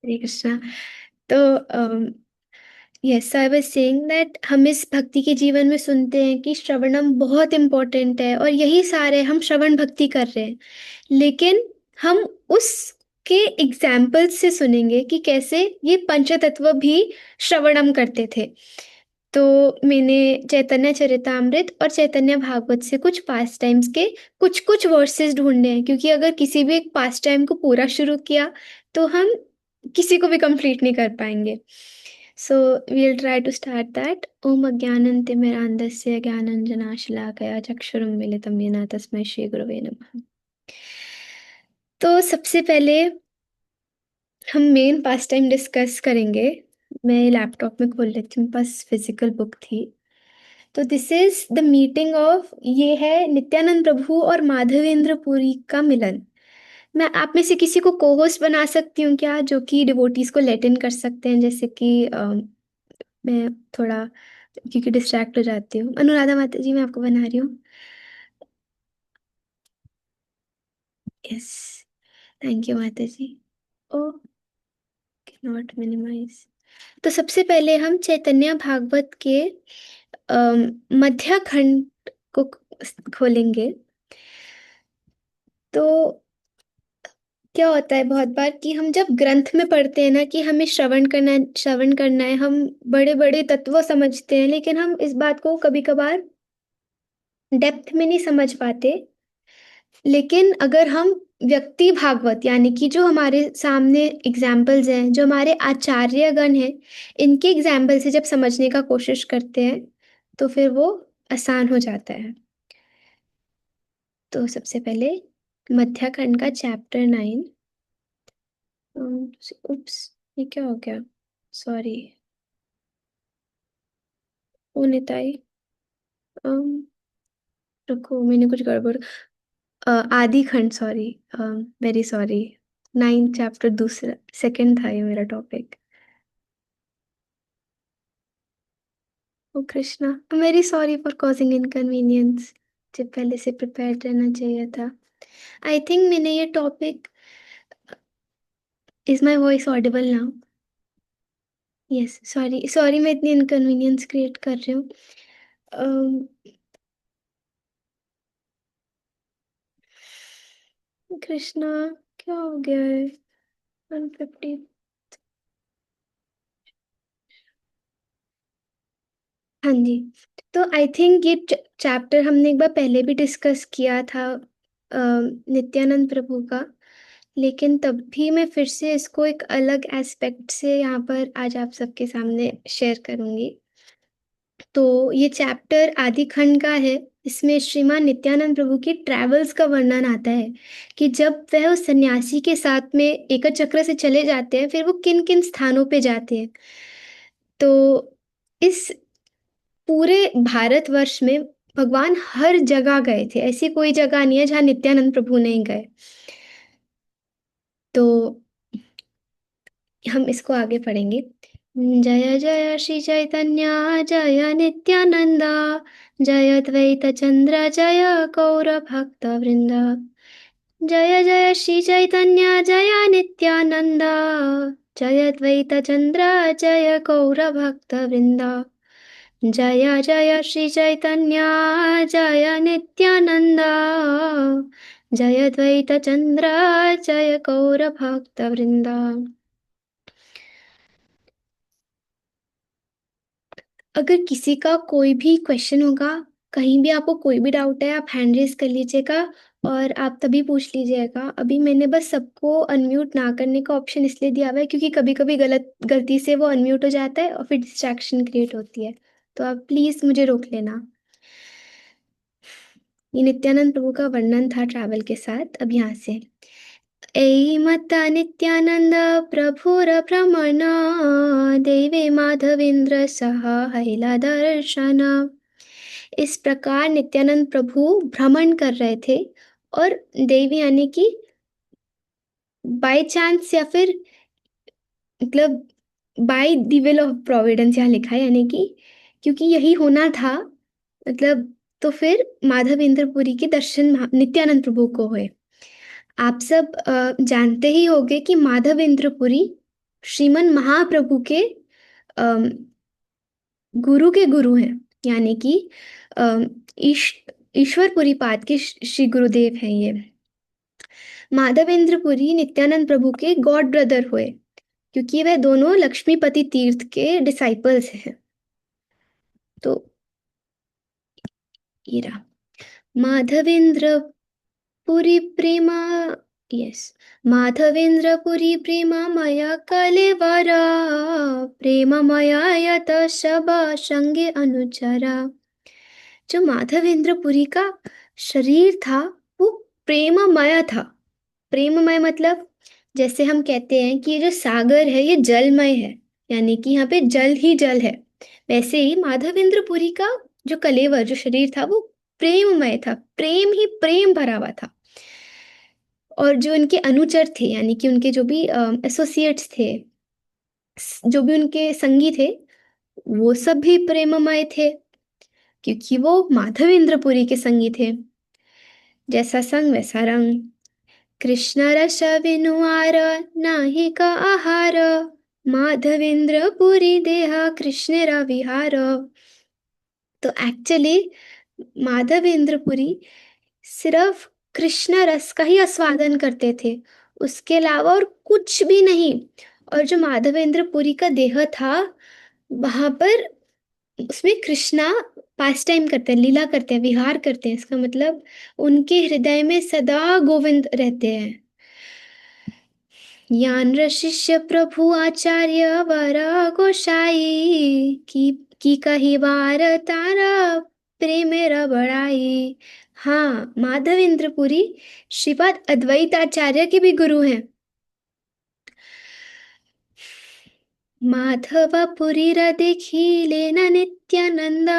हरे कृष्णा। तो yes, I was saying that हम इस भक्ति के जीवन में सुनते हैं कि श्रवणम बहुत इम्पोर्टेंट है और यही सारे हम श्रवण भक्ति कर रहे हैं। लेकिन हम उसके एग्जाम्पल से सुनेंगे कि कैसे ये पंचतत्व भी श्रवणम करते थे। तो मैंने चैतन्य चरितामृत और चैतन्य भागवत से कुछ पास टाइम्स के कुछ कुछ वर्सेस ढूंढने हैं, क्योंकि अगर किसी भी एक पास टाइम को पूरा शुरू किया तो हम किसी को भी कंप्लीट नहीं कर पाएंगे। So we'll try to start that. ओम अज्ञानंतिमिरान्धस्य ज्ञानांजनाशलाकया चक्षुरुन्मीलितं येन तस्मै श्री गुरवे नमः। तो सबसे पहले हम मेन पास टाइम डिस्कस करेंगे। मैं लैपटॉप में खोल लेती हूँ, पास फिजिकल बुक थी। तो this is the meeting of, ये है नित्यानंद प्रभु और माधवेंद्र पुरी का मिलन। मैं आप में से किसी को को होस्ट बना सकती हूँ क्या, जो कि डिवोटीज को लेट इन कर सकते हैं, जैसे कि मैं थोड़ा, क्योंकि डिस्ट्रैक्ट हो जाती हूँ। अनुराधा माता जी, मैं आपको बना रही हूँ। Yes, thank you Mata ji. O, not minimise. तो सबसे पहले हम चैतन्य भागवत के मध्य खंड को खोलेंगे। तो क्या होता है बहुत बार कि हम जब ग्रंथ में पढ़ते हैं ना कि हमें श्रवण करना है, हम बड़े बड़े तत्व समझते हैं, लेकिन हम इस बात को कभी कभार डेप्थ में नहीं समझ पाते। लेकिन अगर हम व्यक्ति भागवत, यानी कि जो हमारे सामने एग्जाम्पल्स हैं, जो हमारे आचार्यगण हैं, इनके एग्जाम्पल से जब समझने का कोशिश करते हैं तो फिर वो आसान हो जाता है। तो सबसे पहले मध्याखंड का चैप्टर 9। उप्स, ये क्या हो गया? सॉरी। ओ निताई, अम, रुको, मैंने कुछ गड़बड़। Adi Khand, sorry, very sorry. 9 chapter दूसरा, सेकंड था ये मेरा टॉपिक। ओ Krishna, very sorry for causing inconvenience. जब पहले से प्रिपेयर्ड रहना चाहिए था। आई थिंक मैंने ये topic, is my voice Audible now? Yes, sorry sorry, मैं इतनी इनकन्वीनियंस क्रिएट कर रही हूँ। अम, कृष्णा, क्या हो गया है? 150। हाँ जी। तो आई थिंक ये चैप्टर हमने एक बार पहले भी डिस्कस किया था, नित्यानंद प्रभु का। लेकिन तब भी मैं फिर से इसको एक अलग एस्पेक्ट से यहाँ पर आज आप सबके सामने शेयर करूंगी। तो ये चैप्टर आदि खंड का है। इसमें श्रीमान नित्यानंद प्रभु की ट्रैवल्स का वर्णन आता है कि जब वह उस सन्यासी के साथ में एक चक्र से चले जाते हैं, फिर वो किन किन स्थानों पे जाते हैं। तो इस पूरे भारतवर्ष में भगवान हर जगह गए थे, ऐसी कोई जगह नहीं है जहाँ नित्यानंद प्रभु नहीं गए। तो हम इसको आगे पढ़ेंगे। जय जय श्री चैतन्य, जय नित्यानंदा, जय द्वैत चंद्र, जय गौर भक्त वृंद। जय जय श्री चैतन्य, जय नित्यानंदा, जय द्वैत चंद्र, जय गौर भक्त वृंद। जय जय श्री चैतन्य, जय नित्यानंदा, जय द्वैत चंद्र, जय गौर भक्त वृंदा। अगर किसी का कोई भी क्वेश्चन होगा, कहीं भी आपको कोई भी डाउट है, आप हैंड रेज कर लीजिएगा और आप तभी पूछ लीजिएगा। अभी मैंने बस सबको अनम्यूट ना करने का ऑप्शन इसलिए दिया हुआ है क्योंकि कभी कभी गलती से वो अनम्यूट हो जाता है और फिर डिस्ट्रैक्शन क्रिएट होती है। तो आप प्लीज मुझे रोक लेना। ये नित्यानंद प्रभु का वर्णन था ट्रैवल के साथ। अब यहाँ से, ऐ मत्ता नित्यानंद प्रभुर भ्रमण, देवे माधवेंद्र सह हैला दर्शन। इस प्रकार नित्यानंद प्रभु भ्रमण कर रहे थे और देवी, यानी कि बाय चांस या फिर मतलब by the will of Providence यहाँ लिखा है, यानी कि क्योंकि यही होना था, मतलब तो फिर माधवेंद्रपुरी के दर्शन नित्यानंद प्रभु को हुए। आप सब जानते ही होंगे कि माधवेंद्रपुरी श्रीमन महाप्रभु के अम, गुरु के गुरु हैं, यानी कि अम, ईश ईश्वरपुरी पाद के श्री गुरुदेव हैं ये। माधवेंद्रपुरी नित्यानंद प्रभु के गॉड ब्रदर हुए, क्योंकि वह दोनों लक्ष्मीपति तीर्थ के डिसाइपल्स हैं। तो ये रहा माधवेंद्र पुरी प्रेमा, यस, माधवेंद्रपुरी प्रेमा मया कलेवरा, प्रेम मया यत शबा संगे अनुचरा। जो माधवेंद्रपुरी का शरीर था वो प्रेममय था। प्रेममय मतलब जैसे हम कहते हैं कि ये जो सागर है ये जलमय है, यानी कि यहाँ पे जल ही जल है। वैसे ही माधवेंद्रपुरी का जो कलेवर, जो शरीर था, वो प्रेममय था, प्रेम ही प्रेम भरा हुआ था। और जो उनके अनुचर थे, यानी कि उनके जो भी एसोसिएट्स थे, जो भी उनके संगी थे, वो सब भी प्रेममय थे, क्योंकि वो माधवेंद्रपुरी के संगी थे। जैसा संग वैसा रंग, कृष्ण रस विनुआर नाही का आहार, माधवेंद्रपुरी देहा कृष्ण रा विहार। तो एक्चुअली माधवेंद्रपुरी सिर्फ कृष्ण रस का ही आस्वादन करते थे, उसके अलावा और कुछ भी नहीं। और जो माधवेंद्रपुरी का देह था, वहां पर उसमें कृष्णा पास टाइम करते हैं, लीला करते हैं, विहार करते हैं। इसका मतलब उनके हृदय में सदा गोविंद रहते हैं। यान शिष्य प्रभु आचार्य वरा गोसाई, की कही बार तारा प्रेम मेरा बड़ाई। हाँ, माधवेंद्रपुरी श्रीपाद अद्वैत आचार्य के भी गुरु हैं। माधवपुरी र देखिले न नित्यानंदा,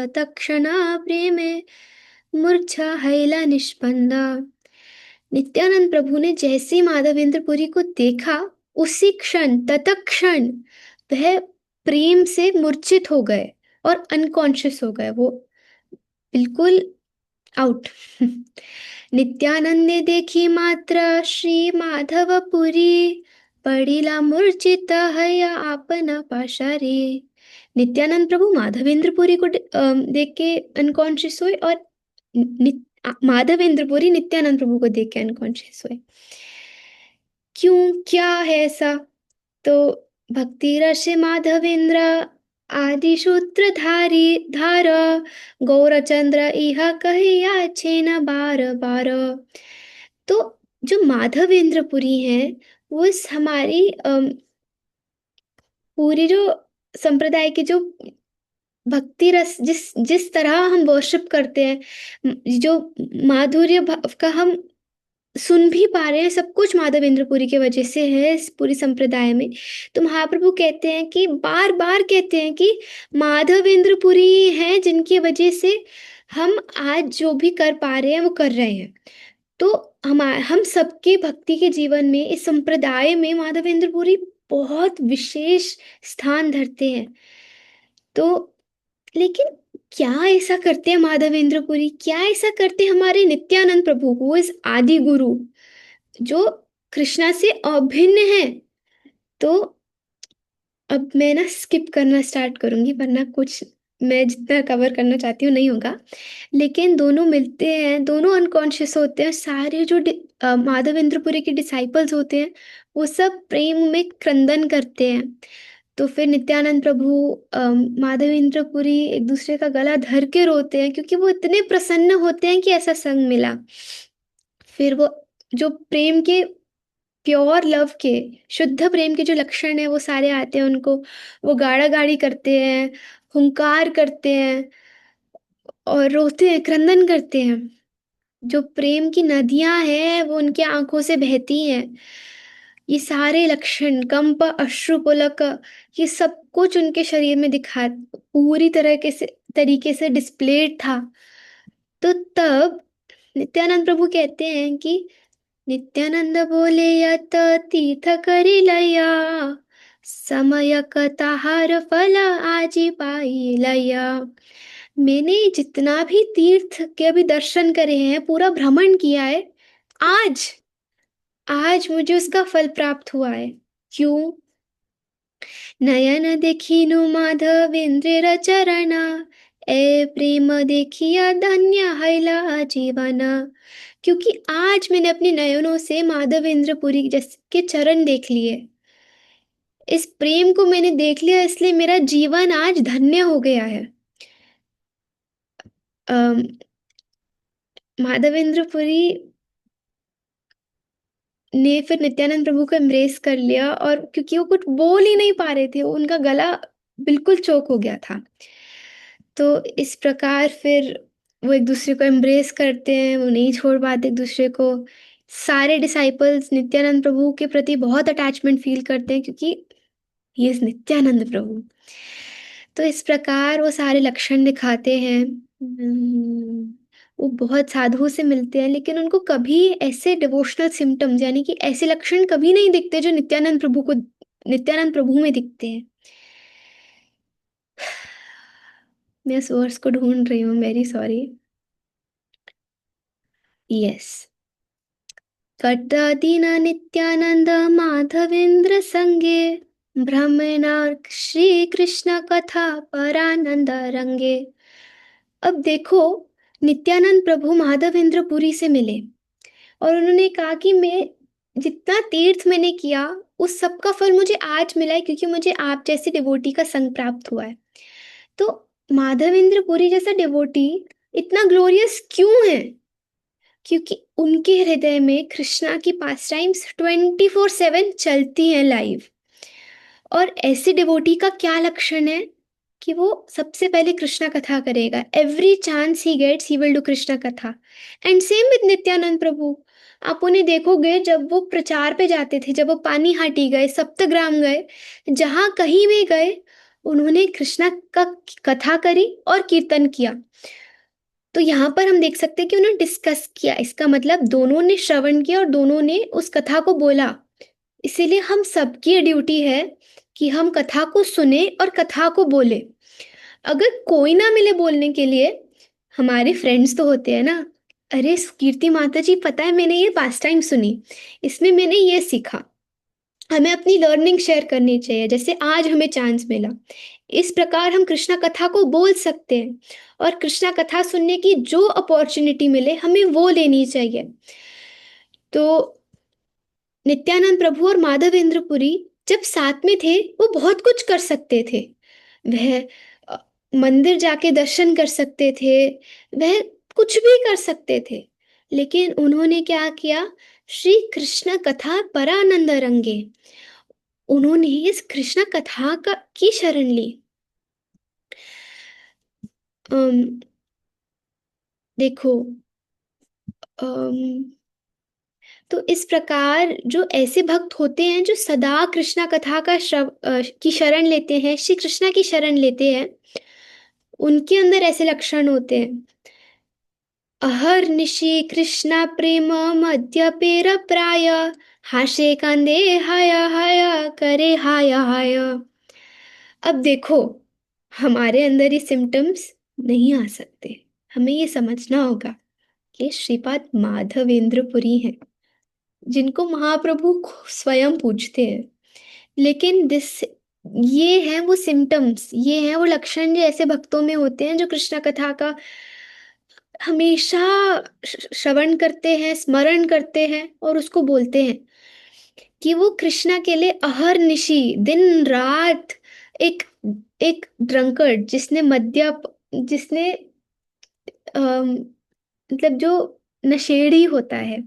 तत्क्षणा प्रेमे मूर्छा हैला निष्पन्दा। नित्यानंद प्रभु ने जैसे ही माधवेंद्रपुरी को देखा, उसी क्षण, तत्क्षण वह प्रेम से मूर्छित हो गए और अनकॉन्शियस हो गए, वो बिल्कुल आउट। नित्यानंद ने देखी मात्र श्री माधवपुरी, पड़ीला मूर्छित हया आपना पाशारी। नित्यानंद प्रभु माधवेंद्रपुरी को देख के अनकॉन्शियस हुए, और माधवेंद्रपुरी नित्यानंद प्रभु को देख के अनकॉन्शियस हुए। क्यों, क्या है ऐसा? तो भक्ति रस माधवेंद्र आदि सूत्रधारी धार, गौरचंद्र इहा कहिया छेन बार बार। तो जो माधवेंद्रपुरी हैं, वो इस हमारी पूरी जो संप्रदाय की जो भक्ति रस, जिस जिस तरह हम वर्शिप करते हैं, जो माधुर्य भाव का हम सुन भी पा रहे हैं, सब कुछ माधवेंद्रपुरी की वजह से है इस पूरी संप्रदाय में। तो महाप्रभु कहते हैं कि बार बार कहते हैं कि माधवेंद्रपुरी हैं जिनकी वजह से हम आज जो भी कर पा रहे हैं वो कर रहे हैं। तो हम सबके भक्ति के जीवन में, इस संप्रदाय में माधवेंद्रपुरी बहुत विशेष स्थान धरते हैं। तो लेकिन क्या ऐसा करते हैं माधवेंद्रपुरी, क्या ऐसा करते हैं हमारे नित्यानंद प्रभु, वो इस आदि गुरु जो कृष्णा से अभिन्न है? तो अब मैं ना स्किप करना स्टार्ट करूंगी, वरना कुछ मैं जितना कवर करना चाहती हूँ नहीं होगा। लेकिन दोनों मिलते हैं, दोनों अनकॉन्शियस होते हैं। सारे जो माधवेंद्रपुरी के डिसाइपल्स होते हैं, वो सब प्रेम में क्रंदन करते हैं। तो फिर नित्यानंद प्रभु माधवेंद्रपुरी एक दूसरे का गला धर के रोते हैं, क्योंकि वो इतने प्रसन्न होते हैं कि ऐसा संग मिला। फिर वो जो प्रेम के, प्योर लव के, शुद्ध प्रेम के जो लक्षण है वो सारे आते हैं उनको। वो गाड़ा गाड़ी करते हैं, हुंकार करते हैं और रोते हैं, क्रंदन करते हैं। जो प्रेम की नदियां हैं वो उनकी आंखों से बहती हैं। ये सारे लक्षण, कंप, अश्रु पुलक, ये सब कुछ उनके शरीर में दिखा, पूरी तरह के से तरीके से डिस्प्लेड था। तो तब नित्यानंद प्रभु कहते हैं कि नित्यानंद बोले यत तीर्थ करी लया, समय कताहार फल आजी पाई लया। मैंने जितना भी तीर्थ के अभी दर्शन करे हैं, पूरा भ्रमण किया है, आज आज मुझे उसका फल प्राप्त हुआ है। क्यों? नयन देखिनु माधवेंद्र चरण, ए प्रेम देखिया धन्य हैला जीवन। क्योंकि आज मैंने अपने नयनों से माधवेंद्र पुरी जैसे के चरण देख लिए, इस प्रेम को मैंने देख लिया, इसलिए मेरा जीवन आज धन्य हो गया है। अम, माधवेंद्र पुरी ने फिर नित्यानंद प्रभु को एम्ब्रेस कर लिया, और क्योंकि वो कुछ बोल ही नहीं पा रहे थे, उनका गला बिल्कुल चोक हो गया था। तो इस प्रकार फिर वो एक दूसरे को एम्ब्रेस करते हैं, वो नहीं छोड़ पाते एक दूसरे को। सारे डिसाइपल्स नित्यानंद प्रभु के प्रति बहुत अटैचमेंट फील करते हैं, क्योंकि ये नित्यानंद प्रभु। तो इस प्रकार वो सारे लक्षण दिखाते हैं। वो बहुत साधुओं से मिलते हैं, लेकिन उनको कभी ऐसे डिवोशनल सिम्टम्स यानी कि ऐसे लक्षण कभी नहीं दिखते जो नित्यानंद प्रभु में दिखते हैं। मैं इस वर्ड्स को ढूंढ रही हूँ, वेरी सॉरी। यस। कट्टादीन नित्यानंद माधवेंद्र संगे, ब्रह्मणार्क श्री कृष्ण कथा परानंद रंगे। अब देखो, नित्यानंद प्रभु माधवेंद्र पुरी से मिले और उन्होंने कहा कि मैं जितना तीर्थ मैंने किया उस सब का फल मुझे आज मिला है, क्योंकि मुझे आप जैसे डिवोटी का संग प्राप्त हुआ है। तो माधवेंद्र पुरी जैसा डिवोटी इतना ग्लोरियस क्यों है? क्योंकि उनके हृदय में कृष्णा की पास टाइम्स 24/7 चलती हैं लाइव। और ऐसे डिवोटी का क्या लक्षण है कि वो सबसे पहले कृष्णा कथा करेगा। Every chance he gets he will do Krishna कथा। And same with Nityananda Prabhu. आप उन्हें देखोगे जब वो प्रचार पे जाते थे, जब वो पानी हाटी गए, सप्तग्राम गए, जहां कहीं भी गए, उन्होंने कृष्णा का कथा करी और कीर्तन किया। तो यहाँ पर हम देख सकते हैं कि उन्होंने डिस्कस किया, इसका मतलब दोनों ने श्रवण किया और दोनों ने उस कथा को बोला। इसीलिए हम सबकी ये ड्यूटी है कि हम कथा को सुने और कथा को बोले। अगर कोई ना मिले बोलने के लिए, हमारे फ्रेंड्स तो होते हैं ना, अरे कीर्ति माता जी पता है मैंने ये पास टाइम सुनी, इसमें मैंने ये सीखा, हमें अपनी लर्निंग शेयर करनी चाहिए, जैसे आज हमें चांस मिला। इस प्रकार हम कृष्णा कथा को बोल सकते हैं, और कृष्णा कथा सुनने की जो अपॉर्चुनिटी मिले हमें वो लेनी चाहिए। तो नित्यानंद प्रभु और माधवेंद्र पुरी जब साथ में थे वो बहुत कुछ कर सकते थे। वह अ, मंदिर जाके दर्शन कर सकते थे, वह कुछ भी कर सकते थे, लेकिन उन्होंने क्या किया? श्री कृष्ण कथा परानंद रंगे, उन्होंने इस कृष्ण कथा का की शरण ली। अम, देखो, अम, तो इस प्रकार जो ऐसे भक्त होते हैं जो सदा कृष्णा कथा का की शरण लेते हैं, श्री कृष्णा की शरण लेते हैं, उनके अंदर ऐसे लक्षण होते हैं। अहर्निशि कृष्णा प्रेम मध्यपेर प्राय, हाशे कांदे हाया हाया करे हाया हाया। अब देखो, हमारे अंदर ये सिम्टम्स नहीं आ सकते। हमें ये समझना होगा कि श्रीपाद माधवेंद्र पुरी हैं, जिनको महाप्रभु स्वयं पूछते हैं। लेकिन ये हैं वो सिम्टम्स, ये हैं वो लक्षण जो ऐसे भक्तों में होते हैं जो कृष्ण कथा का हमेशा श्रवण करते हैं, स्मरण करते हैं और उसको बोलते हैं, कि वो कृष्णा के लिए अहर्निशि दिन रात, एक एक ड्रंकर्ड जिसने मतलब जो नशेड़ी होता है,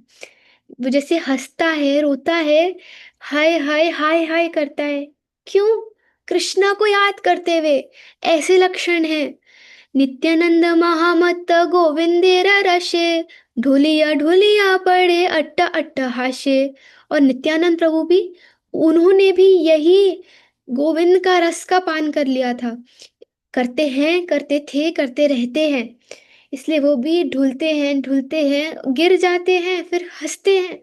वो जैसे हंसता है, रोता है, हाय हाय हाय हाय करता है, क्यों? कृष्णा को याद करते हुए। ऐसे लक्षण हैं। नित्यानंद महामत गोविंदेरा रशे, ढोलिया ढोलिया पड़े अट्टा अट्टा हाशे। और नित्यानंद प्रभु भी, उन्होंने भी यही गोविंद का रस का पान कर लिया था, करते हैं, करते थे, करते रहते हैं। इसलिए वो भी ढूलते हैं, गिर जाते हैं, फिर हंसते हैं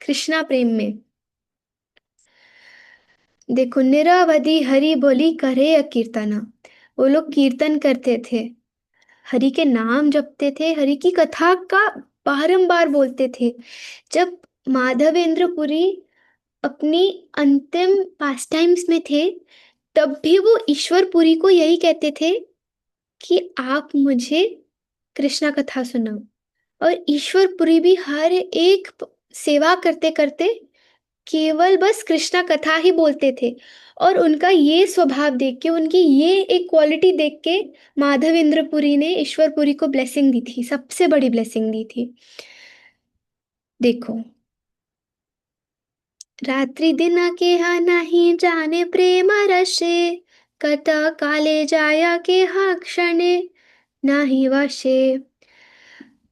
कृष्णा प्रेम में। देखो, निरावधि हरि बोली करे कीर्तना, वो लोग कीर्तन करते थे, हरि के नाम जपते थे, हरि की कथा का बारंबार बोलते थे। जब माधवेंद्र पुरी अपनी अंतिम पास टाइम्स में थे, तब भी वो ईश्वरपुरी को यही कहते थे कि आप मुझे कृष्णा कथा सुनाओ। और ईश्वरपुरी भी हर एक सेवा करते करते केवल बस कृष्णा कथा ही बोलते थे। और उनका ये स्वभाव देख के, उनकी ये एक क्वालिटी देख के माधवेंद्रपुरी ने ईश्वरपुरी को ब्लेसिंग दी थी, सबसे बड़ी ब्लेसिंग दी थी। देखो, रात्रि दिन के हा नहीं जाने प्रेम रसे, कत काले जाया के हा क्षणे नाही वशे।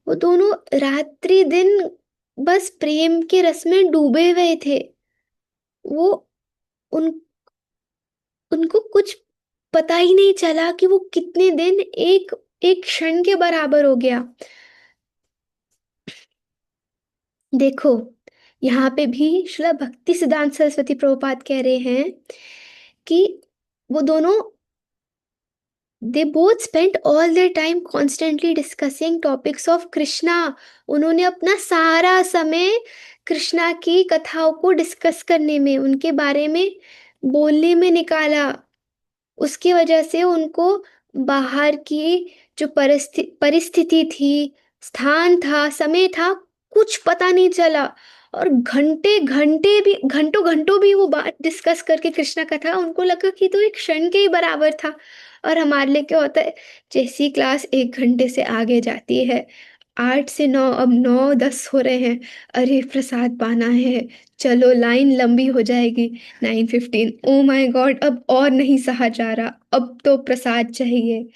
वो दोनों रात्रि दिन बस प्रेम के रस में डूबे हुए थे। वो उन उनको कुछ पता ही नहीं चला कि वो कितने दिन एक एक क्षण के बराबर हो गया। देखो, यहाँ पे भी श्रील भक्ति सिद्धांत सरस्वती प्रभुपाद कह रहे हैं कि वो दोनों, they both spent all their time constantly discussing topics of Krishna. उन्होंने अपना सारा समय कृष्णा की कथाओं को डिस्कस करने में, उनके बारे में बोलने में निकाला। उसकी वजह से उनको बाहर की जो परिस्थिति थी, स्थान था, समय था, कुछ पता नहीं चला। और घंटे घंटे भी, घंटों घंटों भी वो बात डिस्कस करके कृष्णा कथा, उनको लगा कि तो एक क्षण के ही बराबर था। और हमारे लिए क्या होता है, जैसी क्लास 1 घंटे से आगे जाती है, 8 से 9, अब 9-10 हो रहे हैं, अरे प्रसाद पाना है, चलो लाइन लंबी हो जाएगी। 9:15, ओ माय गॉड, अब और नहीं सहा जा रहा, अब तो प्रसाद चाहिए।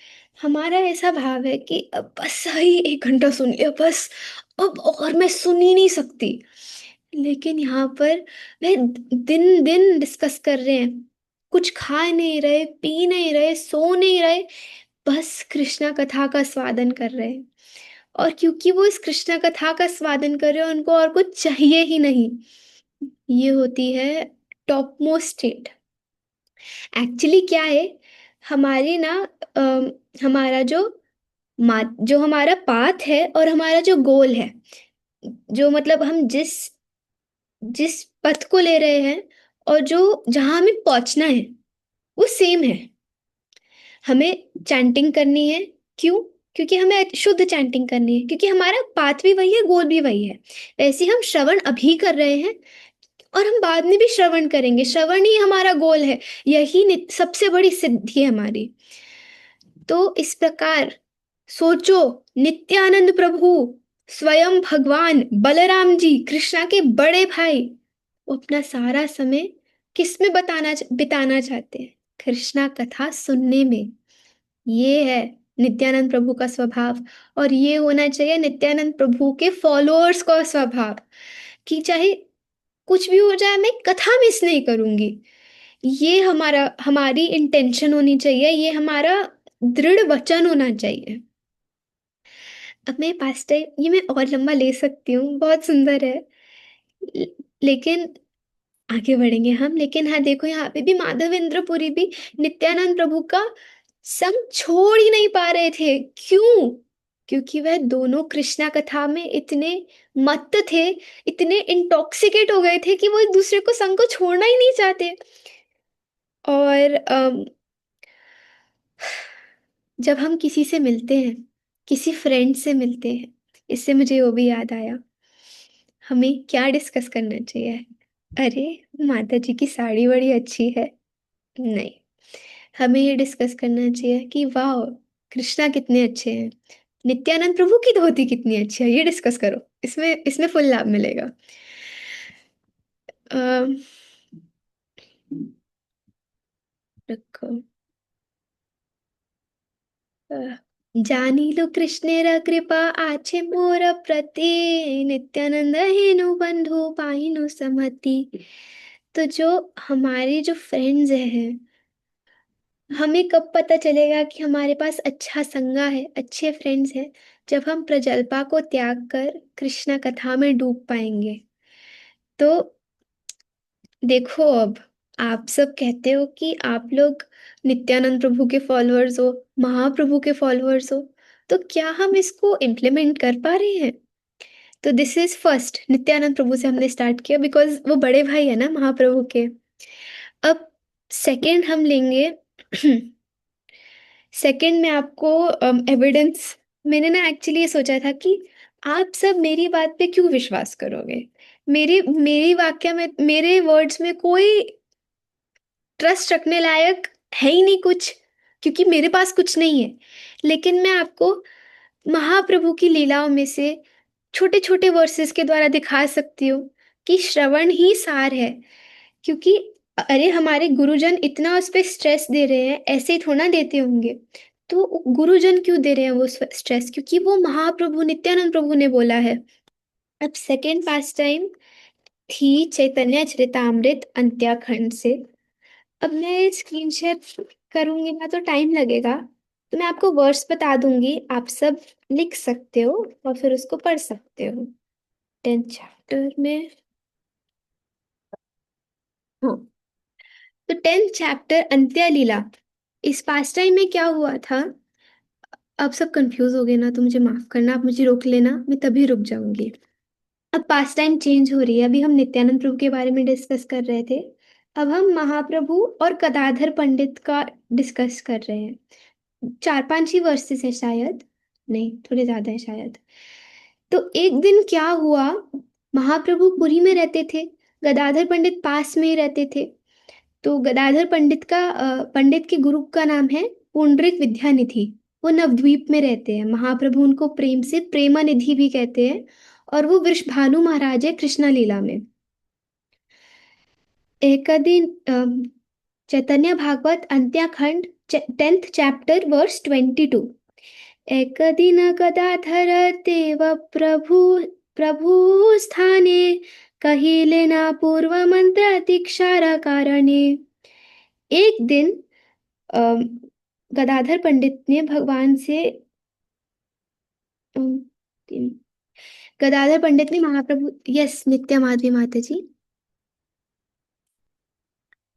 हमारा ऐसा भाव है कि अब बस सही 1 घंटा सुन लिया बस, अब और मैं सुन ही नहीं सकती। लेकिन यहाँ पर वह दिन दिन डिस्कस कर रहे हैं, कुछ खा नहीं रहे, पी नहीं रहे, सो नहीं रहे, बस कृष्णा कथा का स्वादन कर रहे हैं। और क्योंकि वो इस कृष्णा कथा का स्वादन कर रहे हैं, उनको और कुछ चाहिए ही नहीं। ये होती है टॉप मोस्ट स्टेट। एक्चुअली क्या है, हमारी ना, अम, हमारा जो हमारा पाथ है और हमारा जो गोल है, जो मतलब हम जिस जिस पथ को ले रहे हैं और जो जहां हमें पहुंचना है, वो सेम है। हमें चैंटिंग करनी है। क्यों? क्योंकि हमें शुद्ध चैंटिंग करनी है, क्योंकि हमारा पाथ भी वही है, गोल भी वही है। वैसे हम श्रवण अभी कर रहे हैं और हम बाद में भी श्रवण करेंगे, श्रवण ही हमारा गोल है। यही सबसे बड़ी सिद्धि है हमारी। तो इस प्रकार सोचो, नित्यानंद प्रभु, स्वयं भगवान बलराम जी, कृष्णा के बड़े भाई, वो अपना सारा समय किस में बिताना चाहते हैं? कृष्णा कथा सुनने में। ये है नित्यानंद प्रभु का स्वभाव। और ये होना चाहिए नित्यानंद प्रभु के फॉलोअर्स का स्वभाव, कि चाहे कुछ भी हो जाए, मैं कथा मिस नहीं करूंगी। ये हमारी इंटेंशन होनी चाहिए, ये हमारा दृढ़ वचन होना चाहिए। अब मैं पास टाइम, ये मैं और लंबा ले सकती हूँ, बहुत सुंदर है। ल- लेकिन आगे बढ़ेंगे हम। लेकिन हाँ, देखो यहाँ पे भी माधवेंद्रपुरी भी नित्यानंद प्रभु का संग छोड़ ही नहीं पा रहे थे। क्यों? क्योंकि वह दोनों कृष्णा कथा में इतने मत्त थे, इतने इंटॉक्सिकेट हो गए थे कि वो एक दूसरे को संग को छोड़ना ही नहीं चाहते। और जब हम किसी से मिलते हैं, किसी फ्रेंड से मिलते हैं, इससे मुझे वो भी याद आया, हमें क्या डिस्कस करना चाहिए? अरे, माता जी की साड़ी बड़ी अच्छी है? नहीं, हमें ये डिस्कस करना चाहिए कि वाह, कृष्णा कितने अच्छे हैं, नित्यानंद प्रभु की धोती कितनी अच्छी है। ये डिस्कस करो, इसमें इसमें फुल लाभ मिलेगा। अम, रखो। जानिलो कृष्णेर कृपा आछे मोर प्रति, नित्यानंद हेनु बंधु पाहिनु समति। तो जो हमारे जो फ्रेंड्स हैं, हमें कब पता चलेगा कि हमारे पास अच्छा संगा है, अच्छे फ्रेंड्स हैं? जब हम प्रजल्पा को त्याग कर कृष्णा कथा में डूब पाएंगे। तो देखो, अब आप सब कहते हो कि आप लोग नित्यानंद प्रभु के फॉलोअर्स हो, महाप्रभु के फॉलोअर्स हो, तो क्या हम इसको इम्प्लीमेंट कर पा रहे हैं? तो दिस इज फर्स्ट, नित्यानंद प्रभु से हमने स्टार्ट किया बिकॉज वो बड़े भाई है ना महाप्रभु के। अब सेकंड हम लेंगे। सेकंड में आपको एविडेंस, मैंने ना एक्चुअली ये सोचा था कि आप सब मेरी बात पे क्यों विश्वास करोगे। मेरी मेरी वाक्य में, मेरे वर्ड्स में कोई ट्रस्ट रखने लायक है ही नहीं कुछ, क्योंकि मेरे पास कुछ नहीं है। लेकिन मैं आपको महाप्रभु की लीलाओं में से छोटे छोटे वर्सेस के द्वारा दिखा सकती हूँ कि श्रवण ही सार है। क्योंकि अरे हमारे गुरुजन इतना उस पर स्ट्रेस दे रहे हैं, ऐसे ही थोड़ा देते होंगे। तो गुरुजन क्यों दे रहे हैं वो स्ट्रेस, क्योंकि वो महाप्रभु नित्यानंद प्रभु ने बोला है। अब सेकेंड पास टाइम थी चैतन्य चरितामृत अंत्याखंड से। अब मैं स्क्रीन शेयर करूंगी ना तो टाइम लगेगा, तो मैं आपको वर्ड्स बता दूंगी, आप सब लिख सकते हो और फिर उसको पढ़ सकते हो। 10th चैप्टर में, हाँ, तो 10th चैप्टर अंत्य लीला। इस पास टाइम में क्या हुआ था, आप सब कंफ्यूज हो गए ना तो मुझे माफ करना, आप मुझे रोक लेना, मैं तभी रुक जाऊंगी। अब पास टाइम चेंज हो रही है, अभी हम नित्यानंद प्रभु के बारे में डिस्कस कर रहे थे, अब हम महाप्रभु और गदाधर पंडित का डिस्कस कर रहे हैं। चार पांच ही वर्सेस है शायद, नहीं थोड़े ज्यादा है शायद। तो एक दिन क्या हुआ, महाप्रभु पुरी में रहते थे, गदाधर पंडित पास में ही रहते थे। तो गदाधर पंडित का पंडित के गुरु का नाम है पुंडरीक विद्यानिधि। वो नवद्वीप में रहते हैं, महाप्रभु उनको प्रेम से प्रेमानिधि भी कहते हैं। और वो वृषभानु महाराज है कृष्णा लीला में। एक दिन चैतन्य भागवत अंत्याखंड 10th चैप्टर वर्स 22। एक दिन गदाधर देव प्रभु प्रभु स्थाने कहिले ना पूर्व मंत्र दीक्षार कारणे। एक दिन अम, गदाधर पंडित ने भगवान से अम, गदाधर पंडित ने महाप्रभु, यस नित्या माधवी माता जी।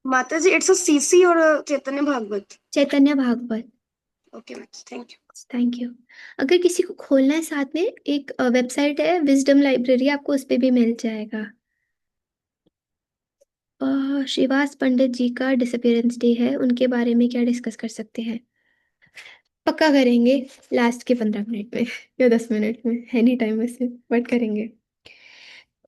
माता जी, इट्स अ सीसी और Chaitanya Bhagavat. Chaitanya Bhagavat. Okay, thank you. Thank you. अगर किसी को खोलना है साथ में, एक वेबसाइट है विजडम लाइब्रेरी, आपको उस पे भी मिल जाएगा। श्रीवास पंडित जी का डिसअपियरेंस डे है, उनके बारे में क्या डिस्कस कर सकते हैं, पक्का करेंगे लास्ट के 15 मिनट में या 10 मिनट में, एनी टाइम वैसे, बट करेंगे।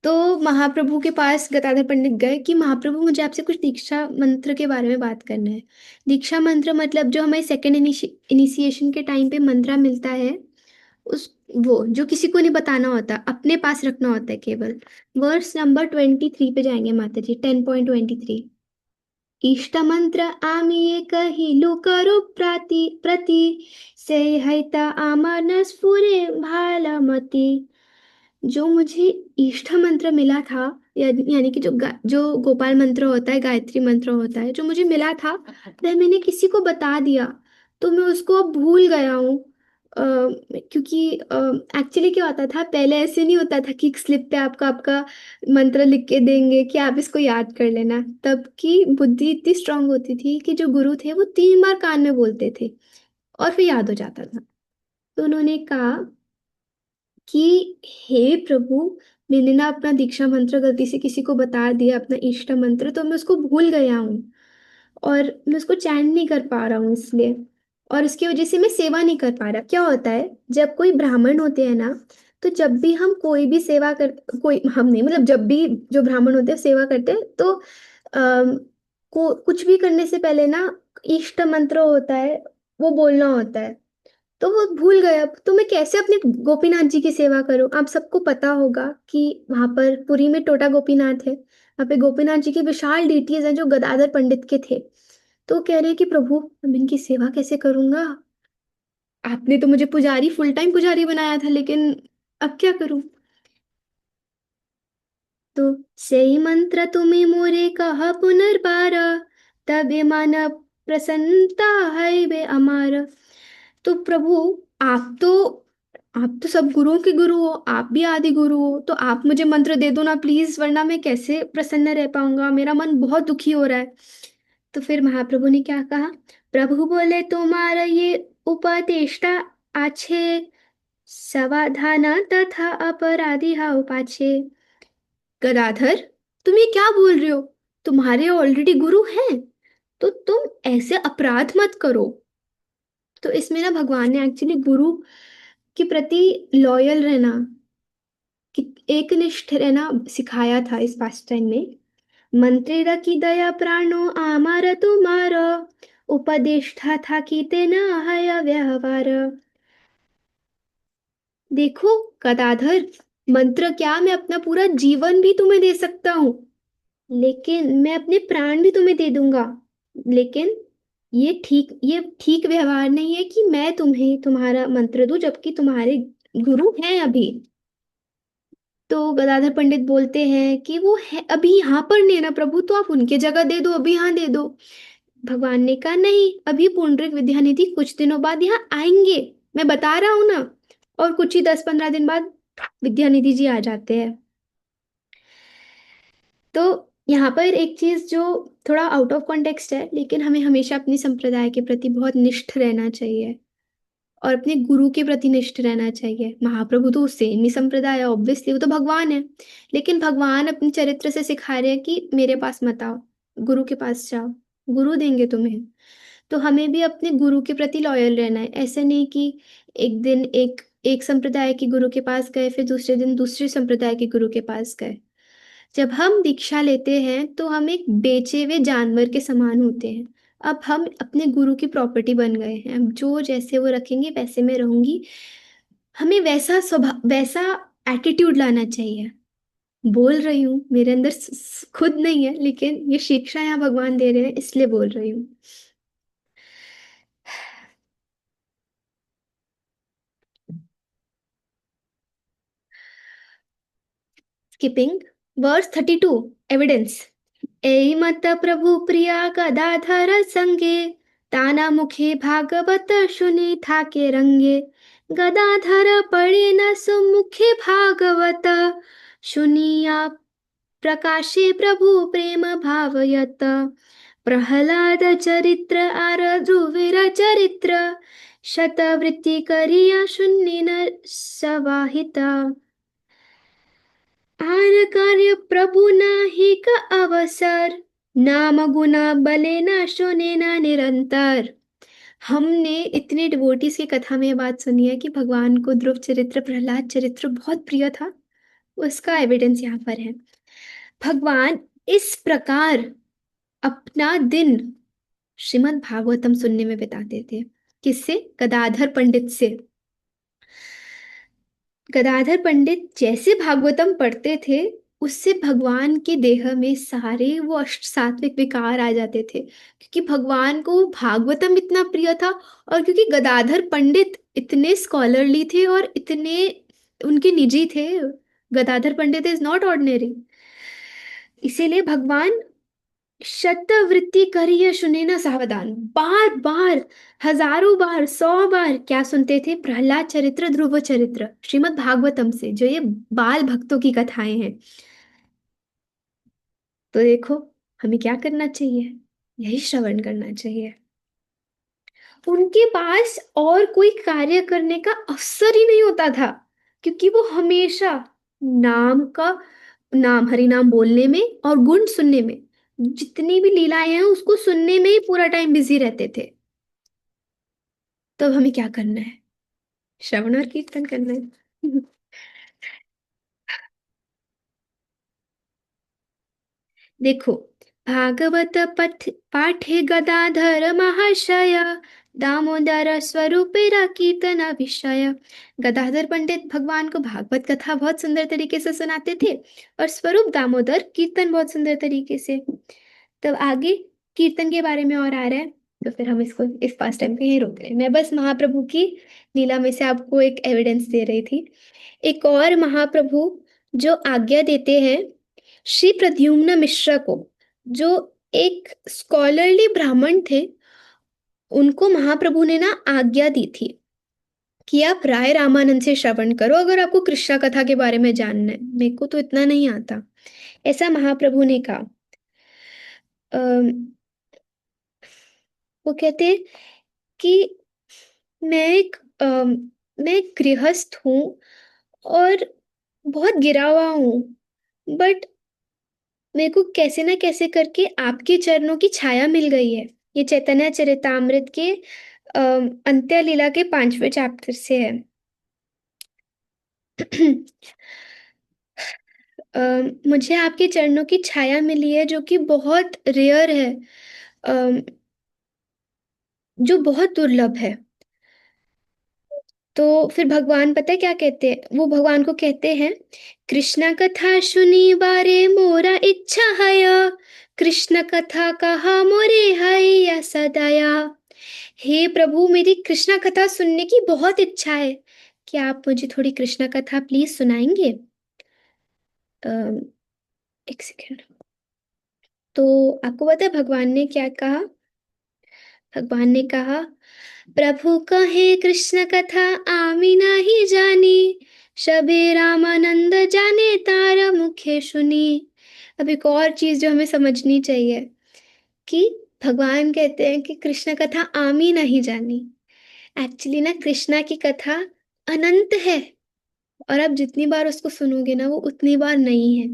तो महाप्रभु के पास गदाधर पंडित गए कि महाप्रभु मुझे आपसे कुछ दीक्षा मंत्र के बारे में बात करना है। दीक्षा मंत्र मतलब जो हमारे सेकंड इनिशिएशन के टाइम पे मंत्रा मिलता है, उस वो जो किसी को नहीं बताना होता, अपने पास रखना होता है केवल। वर्स नंबर 23 पे जाएंगे माता जी, 10.23। इष्ट मंत्र आमी एक ही करो प्रति प्रति से हैता आमर न स्फुरे भालमती। जो मुझे इष्ट मंत्र मिला था, यानी कि जो गोपाल मंत्र होता है, गायत्री मंत्र होता है, जो मुझे मिला था, वह मैंने किसी को बता दिया, तो मैं उसको अब भूल गया हूँ। क्योंकि एक्चुअली क्या होता था पहले, ऐसे नहीं होता था कि स्लिप पे आपका आपका मंत्र लिख के देंगे कि आप इसको याद कर लेना। तब की बुद्धि इतनी स्ट्रांग होती थी कि जो गुरु थे वो 3 बार कान में बोलते थे और फिर याद हो जाता था। तो उन्होंने कहा कि हे प्रभु, मैंने ना अपना दीक्षा मंत्र गलती से किसी को बता दिया, अपना इष्ट मंत्र, तो मैं उसको भूल गया हूँ और मैं उसको चैन नहीं कर पा रहा हूँ इसलिए, और इसकी वजह से मैं सेवा नहीं कर पा रहा। क्या होता है जब कोई ब्राह्मण होते हैं ना, तो जब भी हम कोई भी सेवा कर, कोई हम नहीं मतलब जब भी जो ब्राह्मण होते हैं सेवा करते हैं, तो कुछ भी करने से पहले ना इष्ट मंत्र होता है, वो बोलना होता है। तो वो भूल गए, अब तो मैं कैसे अपने गोपीनाथ जी की सेवा करूं। आप सबको पता होगा कि वहां पर पुरी में टोटा गोपीनाथ है, वहां पे गोपीनाथ जी की विशाल डीटीज हैं जो गदाधर पंडित के थे। तो वो कह रहे हैं कि प्रभु मैं इनकी सेवा कैसे करूंगा, आपने तो मुझे पुजारी, फुल टाइम पुजारी बनाया था, लेकिन अब क्या करूं। तो सेई मंत्र तुम्हें मोरे कहा पुनर्बार, तबे मन प्रसन्नता है बे अमार। तो प्रभु, आप तो आप तो सब गुरुओं के गुरु हो, आप भी आदि गुरु हो, तो आप मुझे मंत्र दे दो ना प्लीज, वरना मैं कैसे प्रसन्न रह पाऊंगा, मेरा मन बहुत दुखी हो रहा है। तो फिर महाप्रभु ने क्या कहा, प्रभु बोले तुम्हारा ये उपदेष्टा आछे सावधाना तथा अपराधी हाउ पाछे। गदाधर, तुम ये क्या बोल रहे हो? तुम्हारे ऑलरेडी गुरु हैं, तो तुम ऐसे अपराध मत करो। तो इसमें ना भगवान ने एक्चुअली गुरु के प्रति लॉयल रहना, कि एकनिष्ठ रहना सिखाया था इस पास्ट टाइम में। मंत्रेरा की दया प्राणो आमार तुम्हार, उपदेष्टा था कि तेना हया व्यवहार। देखो गदाधर, मंत्र क्या, मैं अपना पूरा जीवन भी तुम्हें दे सकता हूँ, लेकिन मैं अपने प्राण भी तुम्हें दे दूंगा, लेकिन ये ठीक व्यवहार नहीं है कि मैं तुम्हें तुम्हारा मंत्र दूं जबकि तुम्हारे गुरु हैं अभी। तो गदाधर पंडित बोलते हैं कि वो है अभी यहाँ पर नहीं है ना प्रभु, तो आप उनके जगह दे दो, अभी यहाँ दे दो। भगवान ने कहा नहीं, अभी पुंडरीक विद्यानिधि कुछ दिनों बाद यहाँ आएंगे, मैं बता रहा हूं ना। और कुछ ही 10-15 दिन बाद विद्यानिधि जी आ जाते हैं। तो यहाँ पर एक चीज जो थोड़ा आउट ऑफ कॉन्टेक्स्ट है, लेकिन हमें हमेशा अपनी संप्रदाय के प्रति बहुत निष्ठ रहना चाहिए और अपने गुरु के प्रति निष्ठ रहना चाहिए। महाप्रभु तो सेम ही संप्रदाय है, ऑब्वियसली वो तो भगवान है, लेकिन भगवान अपने चरित्र से सिखा रहे हैं कि मेरे पास मत आओ, गुरु के पास जाओ, गुरु देंगे तुम्हें। तो हमें भी अपने गुरु के प्रति लॉयल रहना है। ऐसे नहीं कि एक दिन एक एक संप्रदाय के गुरु के पास गए, फिर दूसरे दिन दूसरे संप्रदाय के गुरु के पास गए। जब हम दीक्षा लेते हैं तो हम एक बेचे हुए जानवर के समान होते हैं। अब हम अपने गुरु की प्रॉपर्टी बन गए हैं, अब जो जैसे वो रखेंगे वैसे मैं रहूंगी। हमें वैसा स्वभाव, वैसा एटीट्यूड लाना चाहिए। बोल रही हूँ, मेरे अंदर खुद नहीं है, लेकिन ये शिक्षा यहाँ भगवान दे रहे हैं इसलिए बोल रही हूँ। Skipping verse 32, evidence. एहि मत प्रभु प्रिया गदाधर संगे, ताना मुखे भागवत सुनी था के रंगे। गदाधर पढ़े न सुमुखे भागवत, सुनिया प्रकाशे प्रभु प्रेम भावयत। प्रहलाद चरित्र आर ध्रुवीर चरित्र, शतवृत्ति करिया शून्य न सवाहिता। आन कार्य प्रभु नाही का अवसर, नाम गुना बले न शोने न निरंतर। हमने इतने डिवोटीज की कथा में ये बात सुनी है कि भगवान को ध्रुव चरित्र, प्रहलाद चरित्र बहुत प्रिय था। उसका एविडेंस यहाँ पर है। भगवान इस प्रकार अपना दिन श्रीमद् भागवतम सुनने में बिताते थे। किससे? गदाधर पंडित से। गदाधर पंडित जैसे भागवतम पढ़ते थे, उससे भगवान के देह में सारे वो अष्ट सात्विक विकार आ जाते थे, क्योंकि भगवान को वो भागवतम इतना प्रिय था। और क्योंकि गदाधर पंडित इतने स्कॉलरली थे और इतने उनके निजी थे, गदाधर पंडित इज नॉट ऑर्डिनरी, इसीलिए भगवान शतवृत्ति करिय सुने ना सावधान, बार बार, हजारों बार, 100 बार क्या सुनते थे? प्रहलाद चरित्र, ध्रुव चरित्र, श्रीमद् भागवतम से, जो ये बाल भक्तों की कथाएं हैं। तो देखो, हमें क्या करना चाहिए? यही श्रवण करना चाहिए। उनके पास और कोई कार्य करने का अवसर ही नहीं होता था, क्योंकि वो हमेशा नाम का, नाम हरि नाम बोलने में और गुण सुनने में, जितनी भी लीलाएं हैं उसको सुनने में ही पूरा टाइम बिजी रहते थे। तो अब हमें क्या करना है? श्रवण और कीर्तन करना है। देखो, भागवत पठ पाठे गदाधर महाशय, दामोदर स्वरूपेरा कीर्तन विषय। गदाधर पंडित भगवान को भागवत कथा बहुत सुंदर तरीके से सुनाते थे, और स्वरूप दामोदर कीर्तन बहुत सुंदर तरीके से। तब आगे कीर्तन के बारे में और आ रहा है, तो फिर हम इसको इस पास टाइम पे यहीं रोक रहे हैं। मैं बस महाप्रभु की लीला में से आपको एक एविडेंस दे रही थी। एक और महाप्रभु जो आज्ञा देते हैं श्री प्रद्युम्न मिश्र को, जो एक स्कॉलरली ब्राह्मण थे, उनको महाप्रभु ने ना आज्ञा दी थी कि आप राय रामानंद से श्रवण करो अगर आपको कृष्णा कथा के बारे में जानना है, मेरे को तो इतना नहीं आता, ऐसा महाप्रभु ने कहा। अम, वो कहते कि मैं एक मैं गृहस्थ हूँ और बहुत गिरा हुआ हूँ, बट मेरे को कैसे ना कैसे करके आपके चरणों की छाया मिल गई है। ये चैतन्य चरितामृत के अंत्य लीला के 5वें चैप्टर से है। मुझे आपके चरणों की छाया मिली है जो कि बहुत रेयर है, अम, जो बहुत दुर्लभ है। तो फिर भगवान पता है क्या कहते हैं, वो भगवान को कहते हैं, कृष्णा कथा सुनी बारे मोरा इच्छा हया, कृष्ण कथा कहा मोरे हैया सदाया। हे प्रभु, मेरी कृष्णा कथा सुनने की बहुत इच्छा है। क्या आप मुझे थोड़ी कृष्णा कथा प्लीज सुनाएंगे? अम, एक सेकेंड। तो आपको पता है भगवान ने क्या कहा? भगवान ने कहा, प्रभु कहे कृष्ण कथा आमी नाही जानी, सबे रामानंद जाने तारा मुखे सुनी। अब एक और चीज जो हमें समझनी चाहिए कि भगवान कहते हैं कि कृष्ण कथा आमी नहीं जानी। एक्चुअली ना कृष्णा की कथा अनंत है, और आप जितनी बार उसको सुनोगे ना वो उतनी बार नहीं है।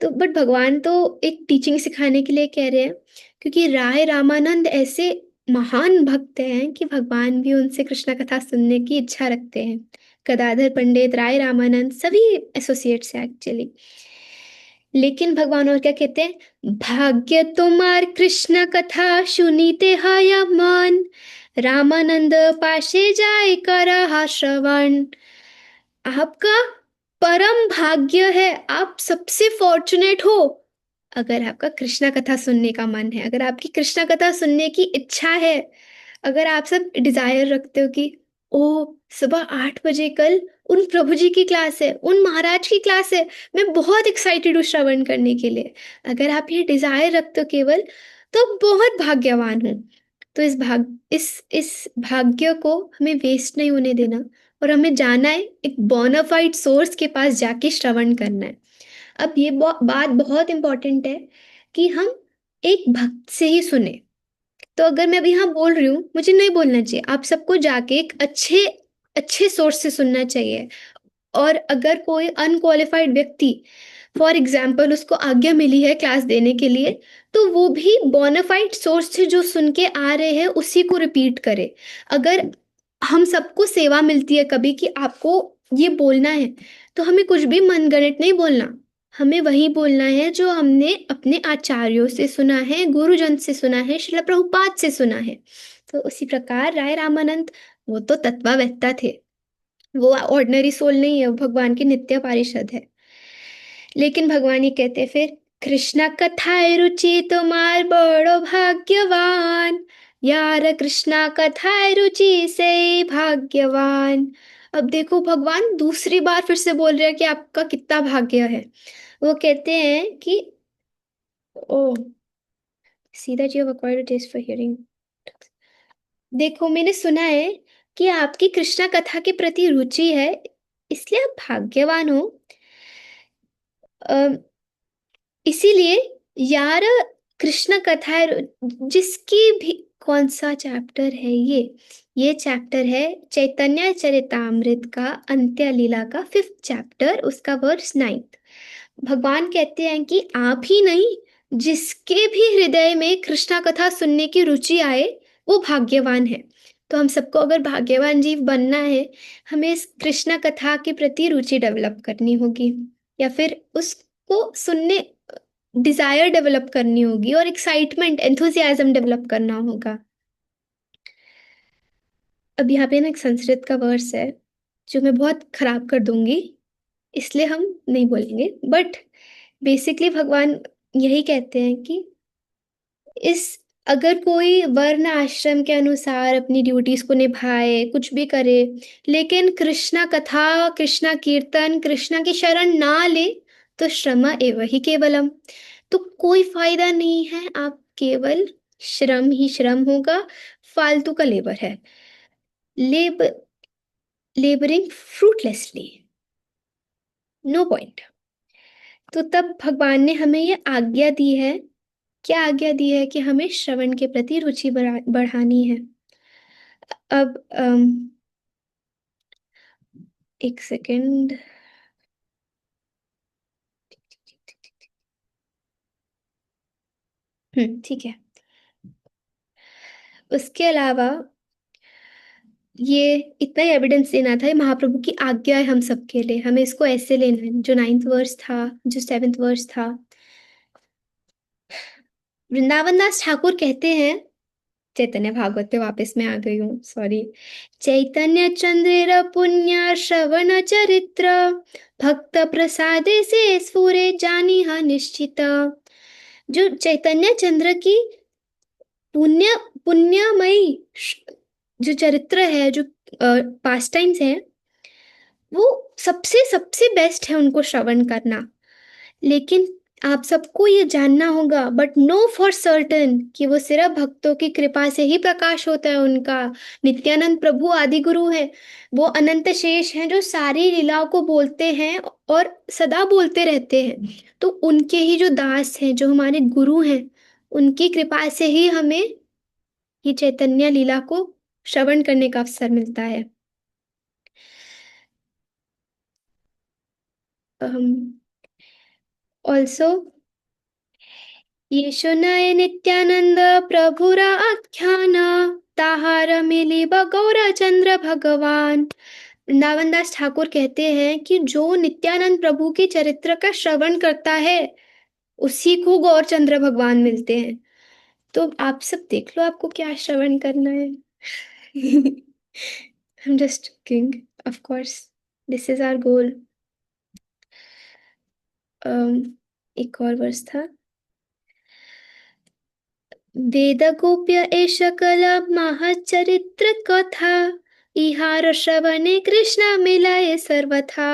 तो बट भगवान तो एक टीचिंग सिखाने के लिए कह रहे हैं, क्योंकि राय रामानंद ऐसे महान भक्त हैं कि भगवान भी उनसे कृष्ण कथा सुनने की इच्छा रखते हैं। गदाधर पंडित, राय रामानंद सभी एसोसिएट्स हैं एक्चुअली। लेकिन भगवान और क्या कहते हैं, भाग्य तुम्हार कृष्ण कथा सुनीते हाया मन, रामानंद पाशे जाए करा श्रवण। आपका परम भाग्य है, आप सबसे फॉर्चुनेट हो अगर आपका कृष्णा कथा सुनने का मन है, अगर आपकी कृष्णा कथा सुनने की इच्छा है, अगर आप सब डिजायर रखते हो कि ओ सुबह 8 बजे कल उन प्रभु जी की क्लास है, उन महाराज की क्लास है, मैं बहुत एक्साइटेड हूँ श्रवण करने के लिए। अगर आप ये डिजायर रखते हो केवल, तो बहुत भाग्यवान हूँ। तो इस भाग्य को हमें वेस्ट नहीं होने देना, और हमें जाना है एक बोनाफाइड सोर्स के पास जाके श्रवण करना है। अब ये बात बहुत इंपॉर्टेंट है कि हम एक भक्त से ही सुने। तो अगर मैं अभी यहाँ बोल रही हूँ, मुझे नहीं बोलना चाहिए, आप सबको जाके एक अच्छे अच्छे सोर्स से सुनना चाहिए। और अगर कोई अनक्वालिफाइड व्यक्ति, फॉर एग्जाम्पल उसको आज्ञा मिली है क्लास देने के लिए, तो वो भी बोनाफाइड सोर्स से जो सुन के आ रहे हैं उसी को रिपीट करे। अगर हम सबको सेवा मिलती है कभी कि आपको ये बोलना है, तो हमें कुछ भी मनगढ़ंत नहीं बोलना। हमें वही बोलना है जो हमने अपने आचार्यों से सुना है, गुरुजन से सुना है, श्रील प्रभुपाद से सुना है। तो उसी प्रकार राय रामानंद, वो तो तत्ववेत्ता थे, वो ऑर्डिनरी सोल नहीं है, वो भगवान की नित्य पारिषद है। लेकिन भगवान ये कहते हैं फिर, कृष्णा कथाए रुचि तुम्हार बड़ो भाग्यवान, यार कृष्णा कथाए रुचि से भाग्यवान। अब देखो भगवान दूसरी बार फिर से बोल रहे हैं कि आपका कितना भाग्य है। वो कहते हैं कि oh see that you have acquired a taste for hearing. देखो मैंने सुना है कि आपकी कृष्णा कथा के प्रति रुचि है, इसलिए आप भाग्यवान हो। इसीलिए यार कृष्ण कथा है, जिसकी भी, कौन सा चैप्टर है ये चैप्टर है चैतन्य चरितामृत का अंत्य लीला का 5th चैप्टर, उसका वर्स 9th। भगवान कहते हैं कि आप ही नहीं, जिसके भी हृदय में कृष्णा कथा सुनने की रुचि आए वो भाग्यवान है। तो हम सबको अगर भाग्यवान जीव बनना है, हमें इस कृष्णा कथा के प्रति रुचि डेवलप करनी होगी, या फिर उसको सुनने डिजायर डेवलप करनी होगी, और एक्साइटमेंट एंथुजियाज्म डेवलप करना होगा। अब यहाँ पे ना एक संस्कृत का वर्स है जो मैं बहुत खराब कर दूंगी, इसलिए हम नहीं बोलेंगे, बट बेसिकली भगवान यही कहते हैं कि इस अगर कोई वर्ण आश्रम के अनुसार अपनी ड्यूटीज को निभाए, कुछ भी करे, लेकिन कृष्णा कथा, कृष्णा कीर्तन, कृष्णा की शरण ना ले, तो श्रम एव ही केवलम। तो कोई फायदा नहीं है, आप केवल श्रम ही श्रम होगा, फालतू का लेबर है, लेब लेबरिंग फ्रूटलेसली, नो पॉइंट। तो तब भगवान ने हमें ये आज्ञा दी है, क्या आज्ञा दी है, कि हमें श्रवण के प्रति रुचि बढ़ानी है। अब एक सेकेंड। ठीक है। उसके अलावा ये इतना ही एविडेंस देना था, ये महाप्रभु की आज्ञा है हम सबके लिए, हमें इसको ऐसे लेना है। जो 9th वर्स था, जो 7th वर्स था, वृंदावन दास ठाकुर कहते हैं, चैतन्य भागवत पे वापस मैं आ गई हूँ, सॉरी। चैतन्य चंद्र पुण्य श्रवण चरित्र, भक्त प्रसादे से स्फुरे जानी हा निश्चित। जो चैतन्य चंद्र की पुण्य पुण्यमयी जो चरित्र है, जो पास टाइम्स है, वो सबसे सबसे बेस्ट है उनको श्रवण करना। लेकिन आप सबको ये जानना होगा, बट नो फॉर सर्टन, कि वो सिर्फ भक्तों की कृपा से ही प्रकाश होता है उनका। नित्यानंद प्रभु आदि गुरु है, वो अनंत शेष हैं जो सारी लीलाओं को बोलते हैं और सदा बोलते रहते हैं। तो उनके ही जो दास हैं, जो हमारे गुरु हैं, उनकी कृपा से ही हमें ये चैतन्य लीला को श्रवण करने का अवसर मिलता है। ऑल्सो यीशु नय नित्यानंद प्रभुरा आख्यान, ताहार मिली गौरा चंद्र भगवान। वृंदावन दास ठाकुर कहते हैं कि जो नित्यानंद प्रभु के चरित्र का श्रवण करता है, उसी को गौर चंद्र भगवान मिलते हैं। तो आप सब देख लो आपको क्या श्रवण करना है। I'm just kidding, of course. This is our goal. एक और वर्ष था। वेदगोप्य एष कल महच्चरित्र कथा, इहार श्रवणे कृष्ण मिलाए सर्वथा।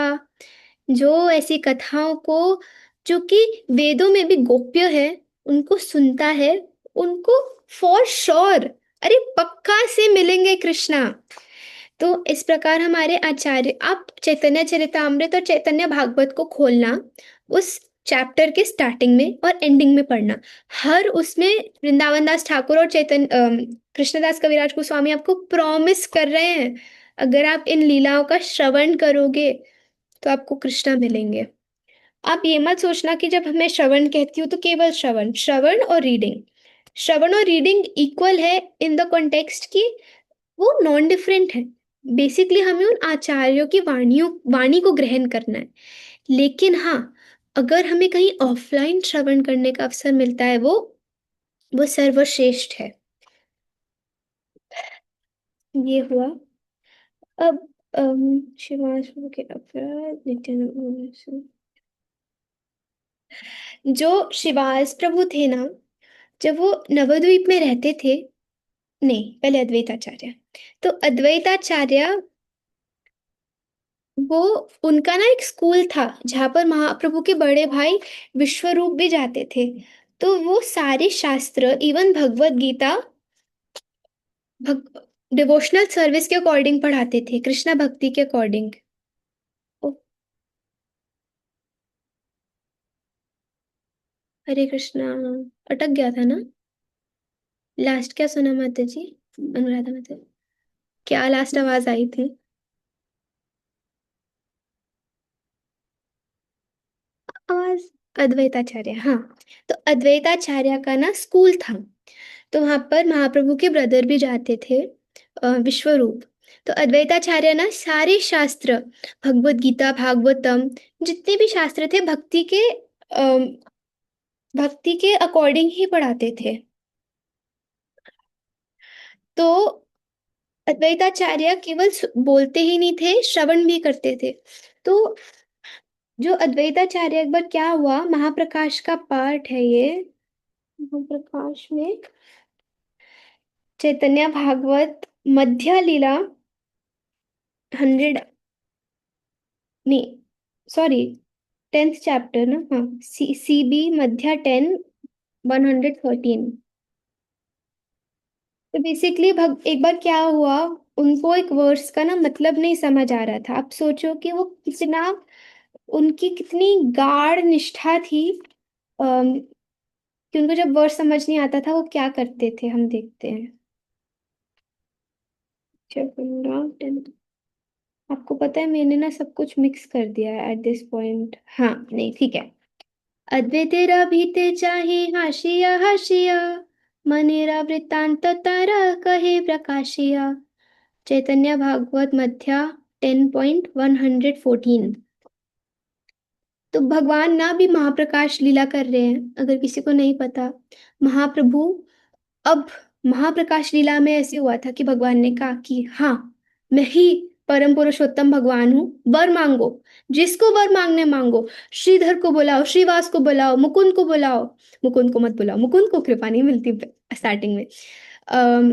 जो ऐसी कथाओं को, जो कि वेदों में भी गोप्य है, उनको सुनता है, उनको फॉर श्योर, अरे पक्का से मिलेंगे कृष्णा। तो इस प्रकार हमारे आचार्य, आप चैतन्य चरितामृत और चैतन्य भागवत को खोलना, उस चैप्टर के स्टार्टिंग में और एंडिंग में पढ़ना। हर उसमें वृंदावन दास ठाकुर और कृष्णदास कविराज गोस्वामी आपको प्रॉमिस कर रहे हैं, अगर आप इन लीलाओं का श्रवण करोगे तो आपको कृष्णा मिलेंगे। आप ये मत सोचना कि जब मैं श्रवण कहती हूँ तो केवल श्रवण, श्रवण और रीडिंग, श्रवण और रीडिंग इक्वल है इन द कॉन्टेक्स्ट की, वो नॉन डिफरेंट है। बेसिकली हमें उन आचार्यों की वाणी को ग्रहण करना है। लेकिन हाँ, अगर हमें कहीं ऑफलाइन श्रवण करने का अवसर मिलता है, वो सर्वश्रेष्ठ है। ये हुआ। अब शिवाश के अपराध नित्यानंद, जो शिवास प्रभु थे ना, जब वो नवद्वीप में रहते थे, नहीं पहले अद्वैताचार्य, तो अद्वैताचार्य, वो उनका ना एक स्कूल था जहाँ पर महाप्रभु के बड़े भाई विश्वरूप भी जाते थे। तो वो सारे शास्त्र, even Bhagavad Gita, devotional service के अकॉर्डिंग पढ़ाते थे, कृष्णा भक्ति के अकॉर्डिंग। ओ, हरे कृष्णा। अटक गया था ना? लास्ट क्या सुना माता जी? अनुराधा माता, क्या लास्ट आवाज आई थी? आवाज, अद्वैताचार्य, हाँ। तो अद्वैताचार्य का ना स्कूल था, तो वहां पर महाप्रभु के ब्रदर भी जाते थे, विश्वरूप। तो अद्वैताचार्य ना सारे शास्त्र, भगवत गीता, भागवतम, जितने भी शास्त्र थे भक्ति के अकॉर्डिंग ही पढ़ाते थे। तो अद्वैताचार्य केवल बोलते ही नहीं थे, श्रवण भी करते थे। तो जो अद्वैताचार्य, एक बार क्या हुआ, महाप्रकाश का पाठ है ये, महाप्रकाश में चैतन्य भागवत मध्य लीला 100, नहीं सॉरी, 10th चैप्टर ना, हाँ, सी बी मध्य 10, 113। तो बेसिकली एक बार क्या हुआ, उनको एक वर्ड्स का ना मतलब नहीं समझ आ रहा था। आप सोचो कि वो कितना, उनकी कितनी गाढ़ निष्ठा थी, कि उनको जब वर्ड समझ नहीं आता था वो क्या करते थे, हम देखते हैं। आपको पता है मैंने ना सब कुछ मिक्स कर दिया है एट दिस पॉइंट। हाँ नहीं ठीक है। अद्वैतेरा भीते चाहे हाशिया हाशिया, मनेरा वृत्तांत तारा कहे प्रकाशिया। चैतन्य भागवत मध्या 10.114। तो भगवान ना भी महाप्रकाश लीला कर रहे हैं, अगर किसी को नहीं पता। महाप्रभु अब महाप्रकाश लीला में ऐसे हुआ था कि भगवान ने कहा कि हाँ, मैं ही परम पुरुषोत्तम भगवान हूँ, वर मांगो, जिसको वर मांगने मांगो। श्रीधर को बुलाओ, श्रीवास को बुलाओ, मुकुंद को बुलाओ। मुकुंद को मत बुलाओ, मुकुंद को कृपा नहीं मिलती स्टार्टिंग में। अम,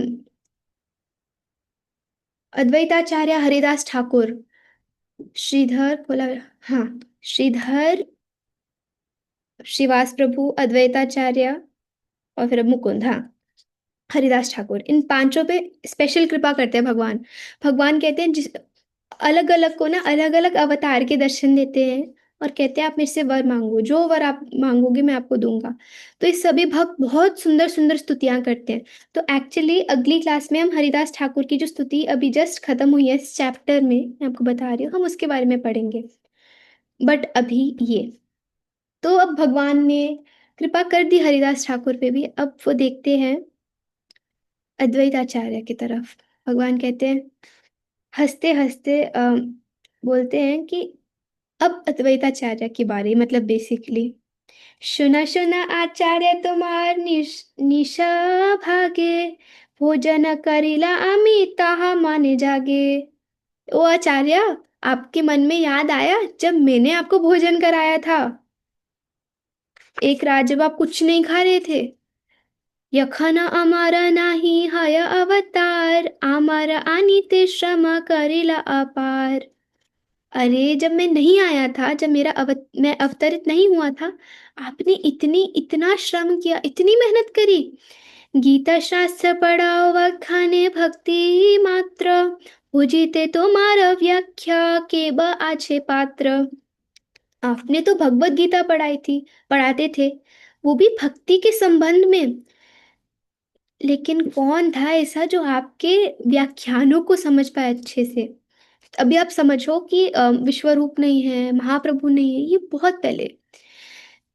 अद्वैताचार्य हरिदास ठाकुर, श्रीधर बोला, हाँ, श्रीधर, श्रीवास प्रभु, अद्वैताचार्य, और फिर अब मुकुंद, हाँ, हरिदास ठाकुर, इन पांचों पे स्पेशल कृपा करते हैं भगवान। भगवान कहते हैं जिस अलग अलग को ना अलग अलग अवतार के दर्शन देते हैं, और कहते हैं आप मेरे से वर मांगो, जो वर आप मांगोगे मैं आपको दूंगा। तो ये सभी भक्त बहुत सुंदर सुंदर स्तुतियां करते हैं। तो एक्चुअली अगली क्लास में हम हरिदास ठाकुर की जो स्तुति अभी जस्ट खत्म हुई है इस चैप्टर में, मैं आपको बता रही हूँ, हम उसके बारे में पढ़ेंगे। बट अभी ये, तो अब भगवान ने कृपा कर दी हरिदास ठाकुर पे भी। अब वो देखते हैं अद्वैत आचार्य की तरफ। भगवान कहते हैं, हंसते हंसते बोलते हैं कि अब अद्वैताचार्य की बारी, मतलब बेसिकली, सुना सुना आचार्य तुम्हार निशा भागे, भोजन करिला अमी ताहा माने जागे। ओ आचार्य, आपके मन में याद आया जब मैंने आपको भोजन कराया था, एक रात जब आप कुछ नहीं खा रहे थे। यखना अमारा नाही हय अवतार, आमारा आनीते श्रम करिला अपार। अरे जब मैं नहीं आया था, जब मैं अवतरित नहीं हुआ था, आपने इतनी इतना श्रम किया, इतनी मेहनत करी। गीता शास्त्र पढ़ाओ व खाने भक्ति मात्र, पूजिते तुम्हारा व्याख्या के ब आछे पात्र। आपने तो भगवत गीता पढ़ाई थी, पढ़ाते थे, वो भी भक्ति के संबंध में। लेकिन कौन था ऐसा जो आपके व्याख्यानों को समझ पाए अच्छे से। अभी आप समझो कि विश्वरूप नहीं है, महाप्रभु नहीं है, ये बहुत पहले।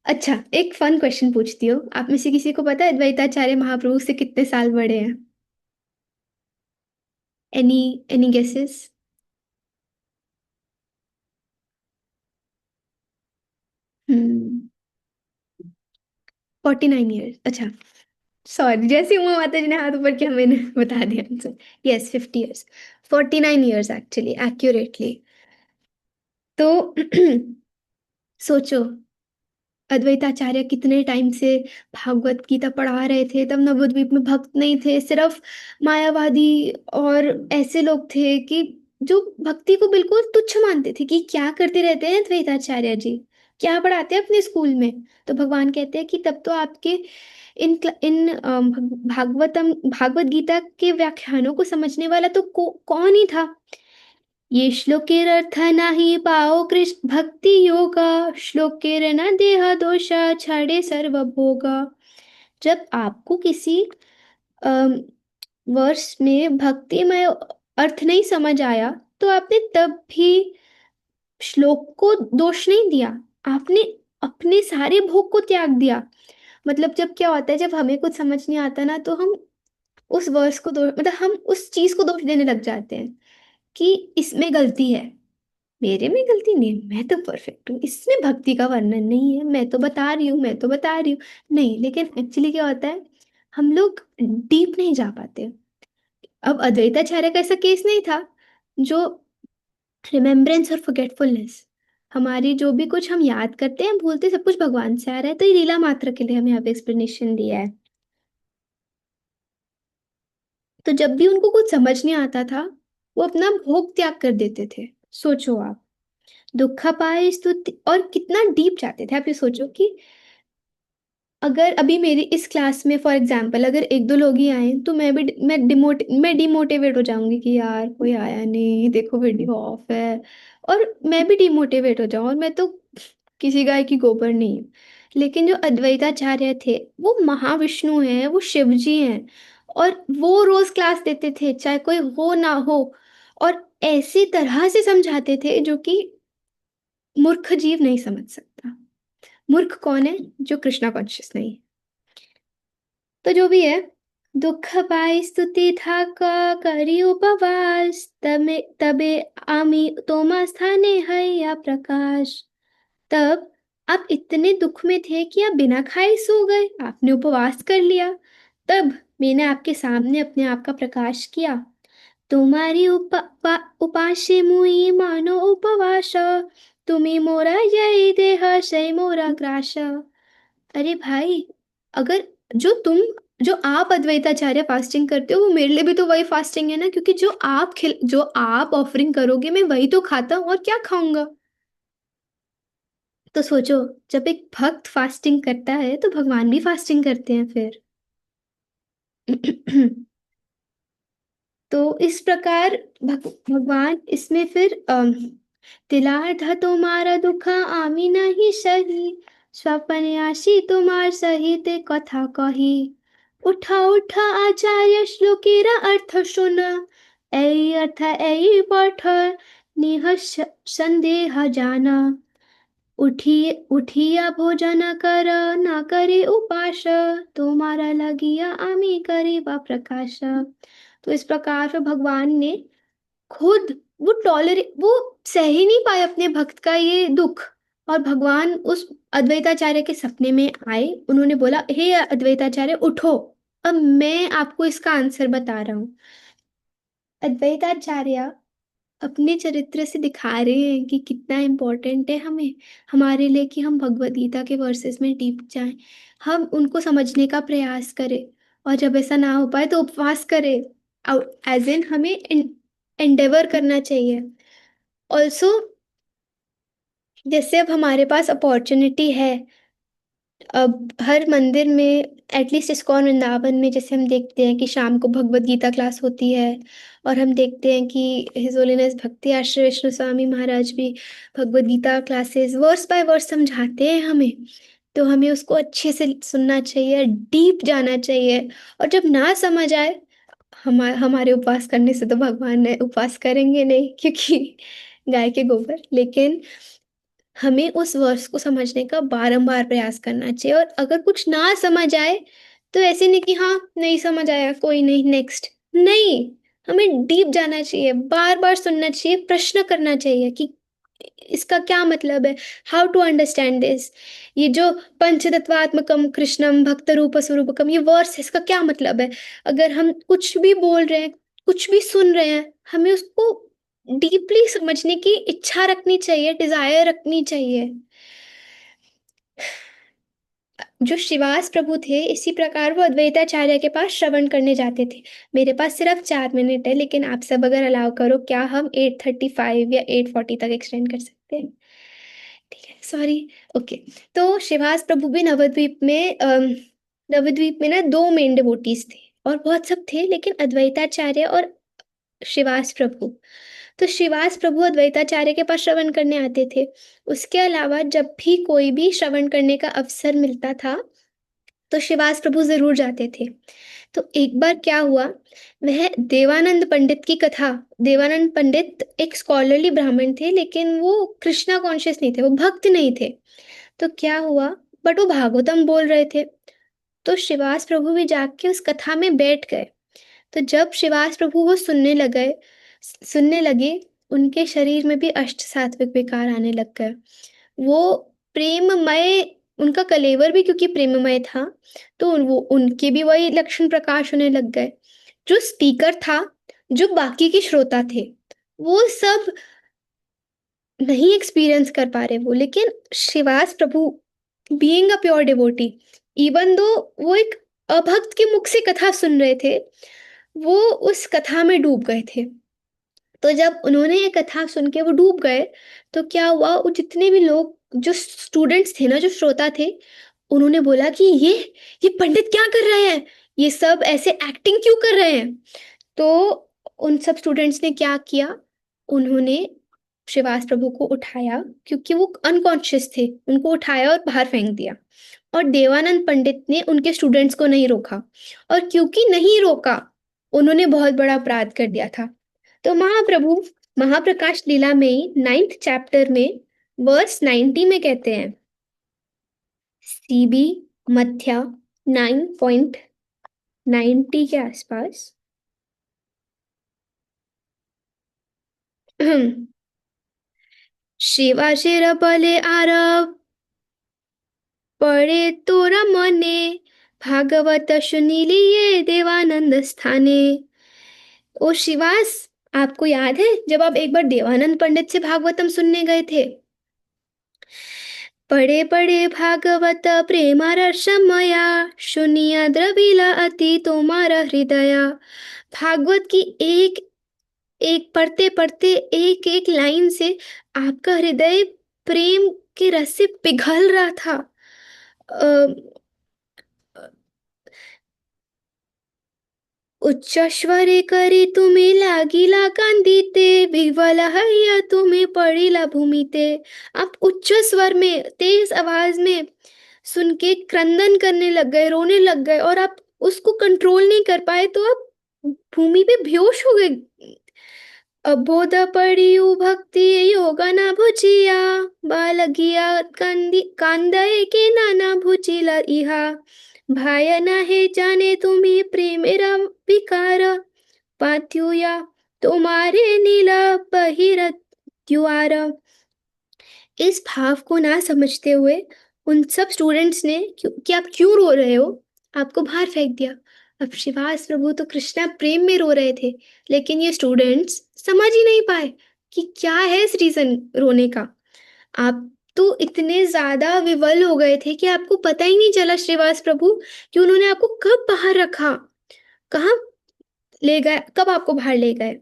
अच्छा, एक फन क्वेश्चन पूछती हूँ, आप में से किसी को पता है अद्वैताचार्य महाप्रभु से कितने साल बड़े हैं? Any any guesses? Hmm 49 years. अच्छा, सॉरी, जैसे ही उमा माता जी ने हाथ ऊपर किया मैंने बता दिया answer. Yes, 50 years, 49 years actually, accurately. तो सोचो, अद्वैताचार्य कितने टाइम से भागवत गीता पढ़ा रहे थे, तब नवद्वीप में भक्त नहीं थे, सिर्फ मायावादी और ऐसे लोग थे कि जो भक्ति को बिल्कुल तुच्छ मानते थे कि क्या करते रहते हैं अद्वैताचार्य जी, क्या पढ़ाते हैं अपने स्कूल में। तो भगवान कहते हैं कि तब तो आपके भागवत गीता के व्याख्यानों को समझने वाला तो कौन ही था। ये श्लोकेर अर्थ नाही पाओ कृष्ण भक्ति योगा, श्लोकेर न देह दोषा छाड़े सर्व भोगा। जब आपको किसी वर्ष में भक्तिमय अर्थ नहीं समझ आया, तो आपने तब भी श्लोक को दोष नहीं दिया, आपने अपने सारे भोग को त्याग दिया। मतलब जब क्या होता है, जब हमें कुछ समझ नहीं आता ना, तो हम उस वर्ष को दोष, मतलब हम उस चीज को दोष देने लग जाते हैं कि इसमें गलती है। मेरे में गलती नहीं है, मैं तो परफेक्ट हूँ, इसमें भक्ति का वर्णन नहीं है, मैं तो बता रही हूँ, मैं तो बता रही हूँ। नहीं, लेकिन एक्चुअली क्या होता है, हम लोग डीप नहीं जा पाते। अब अद्वैताचार्य का ऐसा केस नहीं था, जो रिमेम्बरेंस और फॉरगेटफुलनेस, हमारी जो भी कुछ हम याद करते हैं भूलते, सब कुछ भगवान से आ रहा है, तो ये लीला मात्र के लिए हमें यहाँ पे एक्सप्लेनेशन दिया है। तो जब भी उनको कुछ समझ नहीं आता था, वो अपना भोग त्याग कर देते थे। सोचो आप, दुख पाए स्तुति, और कितना डीप जाते थे। आप ये सोचो कि अगर अभी मेरी इस क्लास में फॉर एग्जांपल अगर एक दो लोग ही आए, तो मैं डिमोटिवेट हो जाऊंगी कि यार कोई आया नहीं, देखो वीडियो ऑफ है, और मैं भी डिमोटिवेट हो जाऊं, और मैं तो किसी गाय की गोबर नहीं हूँ। लेकिन जो अद्वैताचार्य थे, वो महाविष्णु हैं, वो शिव जी हैं, और वो रोज क्लास देते थे चाहे कोई हो ना हो। और ऐसी तरह से समझाते थे जो कि मूर्ख जीव नहीं समझ सकता। मूर्ख कौन है? जो कृष्णा कॉन्शियस नहीं है। तो जो भी है, दुख पाई स्तुति था का करी उपवास, तबे तबे आमी तोमा स्थाने है या प्रकाश। तब आप इतने दुख में थे कि आप बिना खाए सो गए, आपने उपवास कर लिया। तब मैंने आपके सामने अपने आप का प्रकाश किया। तुम्हारी उपासे मुई मानो उपवास, तुम्ही मोरा यही देह सै मोरा ग्रास। अरे भाई, अगर जो आप अद्वैताचार्य फास्टिंग करते हो, वो मेरे लिए भी तो वही फास्टिंग है ना, क्योंकि जो आप ऑफरिंग करोगे मैं वही तो खाता हूँ, और क्या खाऊंगा। तो सोचो, जब एक भक्त फास्टिंग करता है तो भगवान भी फास्टिंग करते हैं फिर। तो इस प्रकार भगवान इसमें फिर तिलार्थ तुम्हारा दुख आमी नहीं सही, स्वपन आशी तुम्हार सहित कथा कही। उठा उठा आचार्य श्लोकेरा अर्थ सुन, ऐ अर्थ ऐ पठ निह संदेह जाना। उठिया भोजन कर ना करे उपास, तुम्हारा लगिया आमी करे वा प्रकाश। तो इस प्रकार से भगवान ने खुद, वो सह ही नहीं पाए अपने भक्त का ये दुख। और भगवान उस अद्वैताचार्य के सपने में आए, उन्होंने बोला, हे अद्वैताचार्य उठो, अब मैं आपको इसका आंसर बता रहा हूँ। अद्वैताचार्य अपने चरित्र से दिखा रहे हैं कि कितना इम्पोर्टेंट है हमें, हमारे लिए, कि हम भगवद गीता के वर्सेस में डीप जाएं, हम उनको समझने का प्रयास करें। और जब ऐसा ना हो पाए तो उपवास करें। एज इन हमें एंडेवर करना चाहिए। ऑल्सो, जैसे अब हमारे पास अपॉर्चुनिटी है, अब हर मंदिर में, एटलीस्ट इस्कॉन वृंदावन में, जैसे हम देखते हैं कि शाम को भगवत गीता क्लास होती है, और हम देखते हैं कि हिज होलीनेस भक्ति आश्रय विष्णु स्वामी महाराज भी Bhagavad Gita classes verse by verse समझाते हैं हमें। तो हमें उसको अच्छे से सुनना चाहिए, डीप जाना चाहिए। और जब ना समझ आए, हमारे उपवास करने से तो भगवान ने उपवास करेंगे नहीं, क्योंकि गाय के गोबर, लेकिन हमें उस वर्ड्स को समझने का बारंबार प्रयास करना चाहिए। और अगर कुछ ना समझ आए तो ऐसे नहीं कि हाँ नहीं समझ आया कोई नहीं नेक्स्ट, नहीं, हमें डीप जाना चाहिए, बार बार सुनना चाहिए, प्रश्न करना चाहिए कि इसका क्या मतलब है, हाउ टू अंडरस्टैंड दिस। ये जो पंचतत्वात्मकम कृष्णम भक्त रूप स्वरूपकम, ये वर्ड्स है, इसका क्या मतलब है। अगर हम कुछ भी बोल रहे हैं, कुछ भी सुन रहे हैं, हमें उसको डीपली समझने की इच्छा रखनी चाहिए, डिजायर रखनी चाहिए। जो श्रीवास प्रभु थे, इसी प्रकार वो अद्वैताचार्य के पास श्रवण करने जाते थे। मेरे पास सिर्फ 4 मिनट है, लेकिन आप सब अगर अलाउ करो, क्या हम 8:35 या 8:40 तक एक्सटेंड कर सकते हैं? ठीक है, सॉरी। ओके। तो श्रीवास प्रभु भी नवद्वीप में ना दो मेन डिवोटीज थे, और बहुत सब थे, लेकिन अद्वैताचार्य और श्रीवास प्रभु। तो श्रीवास प्रभु अद्वैताचार्य के पास श्रवण करने आते थे। उसके अलावा जब भी कोई भी श्रवण करने का अवसर मिलता था, तो श्रीवास प्रभु जरूर जाते थे। तो एक बार क्या हुआ, वह देवानंद पंडित की कथा, देवानंद पंडित एक स्कॉलरली ब्राह्मण थे, लेकिन वो कृष्णा कॉन्शियस नहीं थे, वो भक्त नहीं थे। तो क्या हुआ, बट वो भागवतम बोल रहे थे। तो श्रीवास प्रभु भी जाके उस कथा में बैठ गए। तो जब श्रीवास प्रभु वो सुनने लगे, उनके शरीर में भी अष्ट सात्विक विकार आने लग गए। वो प्रेममय, उनका कलेवर भी क्योंकि प्रेममय था, तो वो उनके भी वही लक्षण प्रकाश होने लग गए। जो स्पीकर था, जो बाकी के श्रोता थे, वो सब नहीं एक्सपीरियंस कर पा रहे वो, लेकिन Srivas Prabhu, being a pure devotee, even though वो एक अभक्त के मुख से कथा सुन रहे थे, वो उस कथा में डूब गए थे। तो जब उन्होंने ये कथा सुन के वो डूब गए, तो क्या हुआ, वो जितने भी लोग, जो स्टूडेंट्स थे ना, जो श्रोता थे, उन्होंने बोला कि ये पंडित क्या कर रहे हैं, ये सब ऐसे एक्टिंग क्यों कर रहे हैं। तो उन सब स्टूडेंट्स ने क्या किया, उन्होंने श्रीवास प्रभु को उठाया, क्योंकि वो अनकॉन्शियस थे, उनको उठाया और बाहर फेंक दिया। और देवानंद पंडित ने उनके स्टूडेंट्स को नहीं रोका, और क्योंकि नहीं रोका, उन्होंने बहुत बड़ा अपराध कर दिया था। तो महाप्रभु महाप्रकाश लीला में 9th चैप्टर में वर्स 90 में कहते हैं, सीबी मध्या 9.90 के आसपास। शिवाशिर बले आरब पड़े तोरा मने, भागवत सुनीलिए देवानंद स्थाने। ओ शिवास, आपको याद है जब आप एक बार देवानंद पंडित से भागवतम सुनने गए थे? पढ़े पढ़े भागवत प्रेमारसमया, सुनिया द्रविला अति तुम्हारा हृदया। भागवत की एक एक पढ़ते पढ़ते एक एक लाइन से आपका हृदय प्रेम के रस से पिघल रहा था। उच्च स्वरे करे तुम्हें लागिला कांदिते, विह्वल हैया तुम्हें पड़िला भूमिते। आप उच्च स्वर में तेज आवाज में सुन के क्रंदन करने लग गए, रोने लग गए, और आप उसको कंट्रोल नहीं कर पाए तो आप भूमि पे बेहोश हो गए। अबोध पड़ियु भक्ति योग ना भुजिया, बालगिया कांदी कांदय के नाना भुजिला इहा। भाय ना है जाने तुम्हें प्रेमेरा विकार, पाथ्युया तुम्हारे नीला बहिर द्वार। इस भाव को ना समझते हुए उन सब स्टूडेंट्स ने कि आप क्यों रो रहे हो, आपको बाहर फेंक दिया। अब शिवास प्रभु तो कृष्णा प्रेम में रो रहे थे, लेकिन ये स्टूडेंट्स समझ ही नहीं पाए कि क्या है इस रीजन रोने का। आप तो इतने ज्यादा विवल हो गए थे कि आपको पता ही नहीं चला श्रीवास प्रभु कि उन्होंने आपको कब बाहर रखा, कहाँ ले गए, कब आपको बाहर ले गए।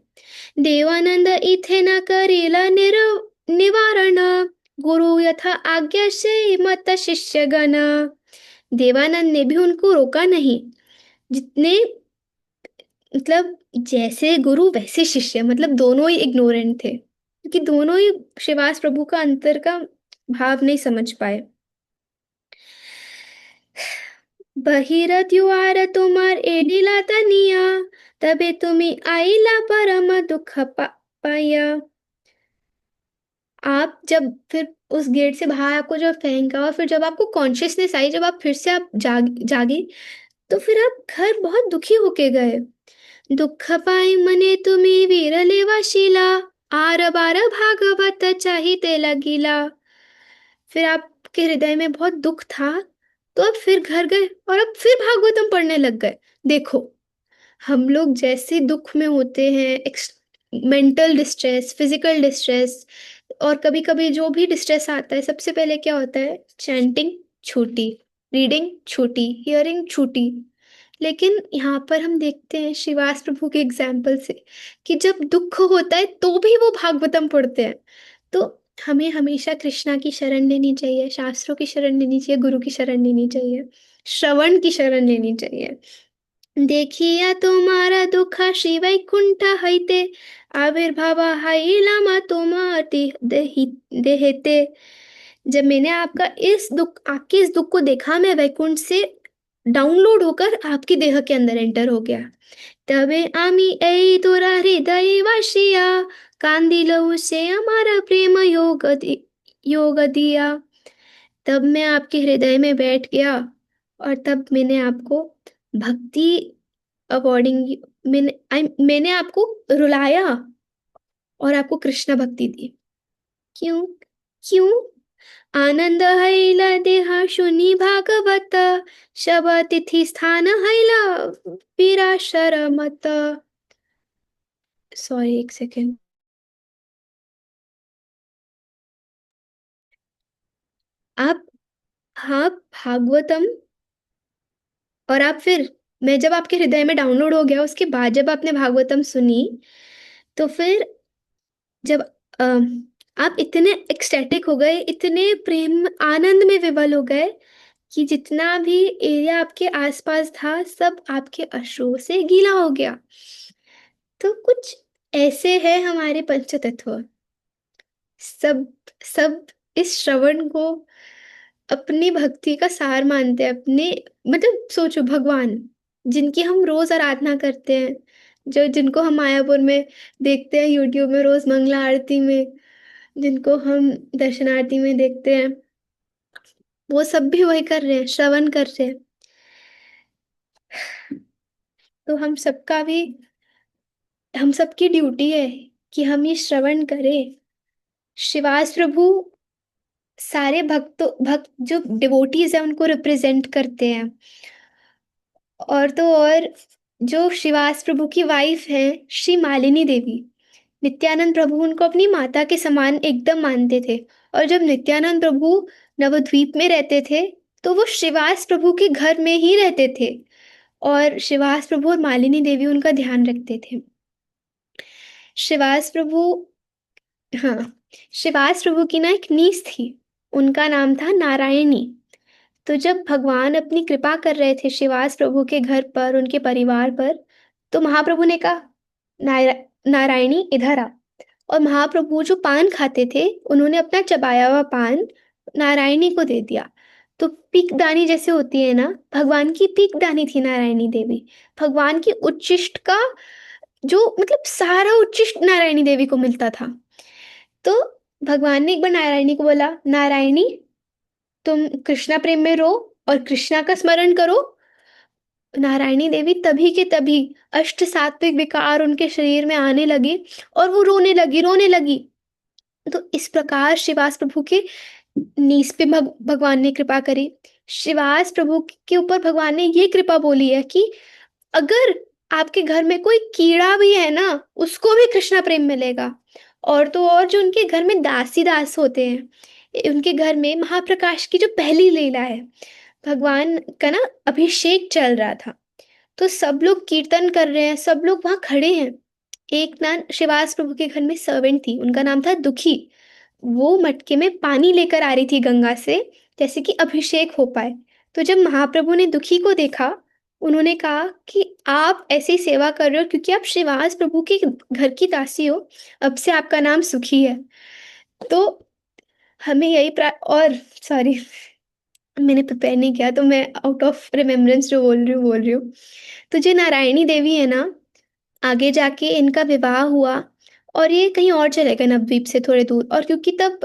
देवानंद इथे न करेला निवारण, गुरु यथा आज्ञा से मत शिष्य गण। देवानंद ने भी उनको रोका नहीं। जितने मतलब जैसे गुरु वैसे शिष्य, मतलब दोनों ही इग्नोरेंट थे, क्योंकि दोनों ही शिवास प्रभु का अंतर का भाव नहीं समझ पाए। बहिरद्वार तुम्हार एडिला तनिया, तबे तुम्ही आईला परम दुख पाया। आप जब फिर उस गेट से बाहर आपको जब फेंका, और फिर जब आपको कॉन्शियसनेस आई, जब आप फिर से आप जागे, तो फिर आप घर बहुत दुखी होके गए। दुख पाई मने तुम्ही वीरले वशिला, आर बार भागवत चाहिते लगिला। फिर आपके हृदय में बहुत दुख था, तो आप फिर घर गए और अब फिर भागवतम पढ़ने लग गए। देखो, हम लोग जैसे दुख में होते हैं, मेंटल डिस्ट्रेस, फिजिकल डिस्ट्रेस, और कभी कभी जो भी डिस्ट्रेस आता है, सबसे पहले क्या होता है? चैंटिंग छूटी, रीडिंग छूटी, हियरिंग छूटी। लेकिन यहाँ पर हम देखते हैं श्रीवास प्रभु के एग्जाम्पल से कि जब दुख होता है तो भी वो भागवतम पढ़ते हैं। तो हमें हमेशा कृष्णा की शरण लेनी चाहिए, शास्त्रों की शरण लेनी चाहिए, गुरु की शरण लेनी चाहिए, श्रवण की शरण लेनी चाहिए। देखिया तुम्हारा दुखा श्री वैकुंठ हईते, आविर्भाव हाई लामा तुम्हार देहते। जब मैंने आपके इस दुख को देखा, मैं वैकुंठ से डाउनलोड होकर आपके देह के अंदर एंटर हो गया। तबे आमी এই তোরা হৃদয়ে वासिया, कांदिलहु से हमारा प्रेम योग दिया। तब मैं आपके हृदय में बैठ गया, और तब मैंने आपको भक्ति अकॉर्डिंग मैंने आपको रुलाया और आपको कृष्ण भक्ति दी। क्यों? क्यों? आनंद हैला देहा शुनि भागवत, शब तिथि स्थान हैला पीराशर मत। सॉरी, एक सेकेंड। आप, हाँ, भागवतम, और आप फिर, मैं जब आपके हृदय में डाउनलोड हो गया उसके बाद जब आपने भागवतम सुनी, तो फिर जब आप इतने एक्सटेटिक हो गए, इतने प्रेम आनंद में विवल हो गए कि जितना भी एरिया आपके आसपास था सब आपके अश्रुओं से गीला हो गया। तो कुछ ऐसे है हमारे पंचतत्व। सब सब इस श्रवण को अपनी भक्ति का सार मानते हैं, अपने, मतलब सोचो, भगवान जिनकी हम रोज आराधना करते हैं, जो जिनको हम मायापुर में देखते हैं, यूट्यूब में रोज मंगला आरती में, जिनको हम दर्शन आरती में देखते हैं, वो सब भी वही कर रहे हैं, श्रवण कर रहे हैं। तो हम सबकी ड्यूटी है कि हम ये श्रवण करें। शिवास प्रभु भक्त जो डिवोटीज हैं उनको रिप्रेजेंट करते हैं। और तो और, जो श्रीवास प्रभु की वाइफ है, श्री मालिनी देवी, नित्यानंद प्रभु उनको अपनी माता के समान एकदम मानते थे। और जब नित्यानंद प्रभु नवद्वीप में रहते थे, तो वो श्रीवास प्रभु के घर में ही रहते थे, और श्रीवास प्रभु और मालिनी देवी उनका ध्यान रखते थे। श्रीवास प्रभु, हाँ, श्रीवास प्रभु की ना एक नीस थी, उनका नाम था नारायणी। तो जब भगवान अपनी कृपा कर रहे थे श्रीवास प्रभु के घर पर, उनके परिवार पर, तो महाप्रभु ने कहा, नारा, नारायणी इधर आ। और महाप्रभु जो पान खाते थे, उन्होंने अपना चबाया हुआ पान नारायणी को दे दिया। तो पीकदानी जैसे होती है ना, भगवान की पीकदानी थी नारायणी देवी। भगवान की उच्चिष्ट का जो मतलब सारा उच्चिष्ट नारायणी देवी को मिलता था। तो भगवान ने एक बार नारायणी को बोला, नारायणी, तुम कृष्णा प्रेम में रहो और कृष्णा का स्मरण करो। नारायणी देवी तभी के तभी अष्ट सात्विक विकार उनके शरीर में आने लगे, और वो रोने लगी। तो इस प्रकार शिवास प्रभु के नीस पे भगवान ने कृपा करी। शिवास प्रभु के ऊपर भगवान ने ये कृपा बोली है कि अगर आपके घर में कोई कीड़ा भी है ना, उसको भी कृष्णा प्रेम मिलेगा। और तो और, जो उनके घर में दासी दास होते हैं, उनके घर में महाप्रकाश की जो पहली लीला है, भगवान का ना अभिषेक चल रहा था। तो सब लोग कीर्तन कर रहे हैं, सब लोग वहां खड़े हैं। एक ना शिवास प्रभु के घर में सर्वेंट थी, उनका नाम था दुखी। वो मटके में पानी लेकर आ रही थी गंगा से, जैसे कि अभिषेक हो पाए। तो जब महाप्रभु ने दुखी को देखा, उन्होंने कहा कि आप ऐसी सेवा कर रहे हो क्योंकि आप श्रीवास प्रभु के घर की दासी हो, अब से आपका नाम सुखी है। तो हमें और सॉरी, मैंने प्रिपेयर नहीं किया, तो मैं आउट ऑफ रिमेम्बरेंस जो बोल रही हूँ। तो जो नारायणी देवी है ना, आगे जाके इनका विवाह हुआ, और ये कहीं और चले गए, नवद्वीप से थोड़े दूर। और क्योंकि तब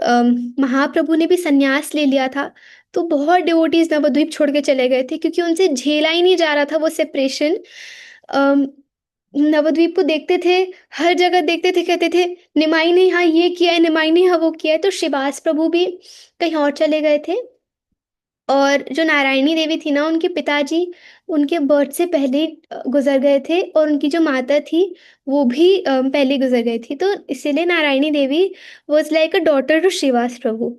महाप्रभु ने भी संन्यास ले लिया था, तो बहुत डिवोटीज नवद्वीप छोड़ के चले गए थे, क्योंकि उनसे झेला ही नहीं जा रहा था वो सेपरेशन। नवद्वीप को देखते थे, हर जगह देखते थे, कहते थे निमाई ने हाँ ये किया है, निमाई ने हाँ वो किया है। तो शिवास प्रभु भी कहीं और चले गए थे। और जो नारायणी देवी थी ना, उनके पिताजी उनके बर्थ से पहले गुजर गए थे, और उनकी जो माता थी वो भी पहले गुजर गई थी। तो इसीलिए Narayani Devi was like a daughter to Srivas Prabhu.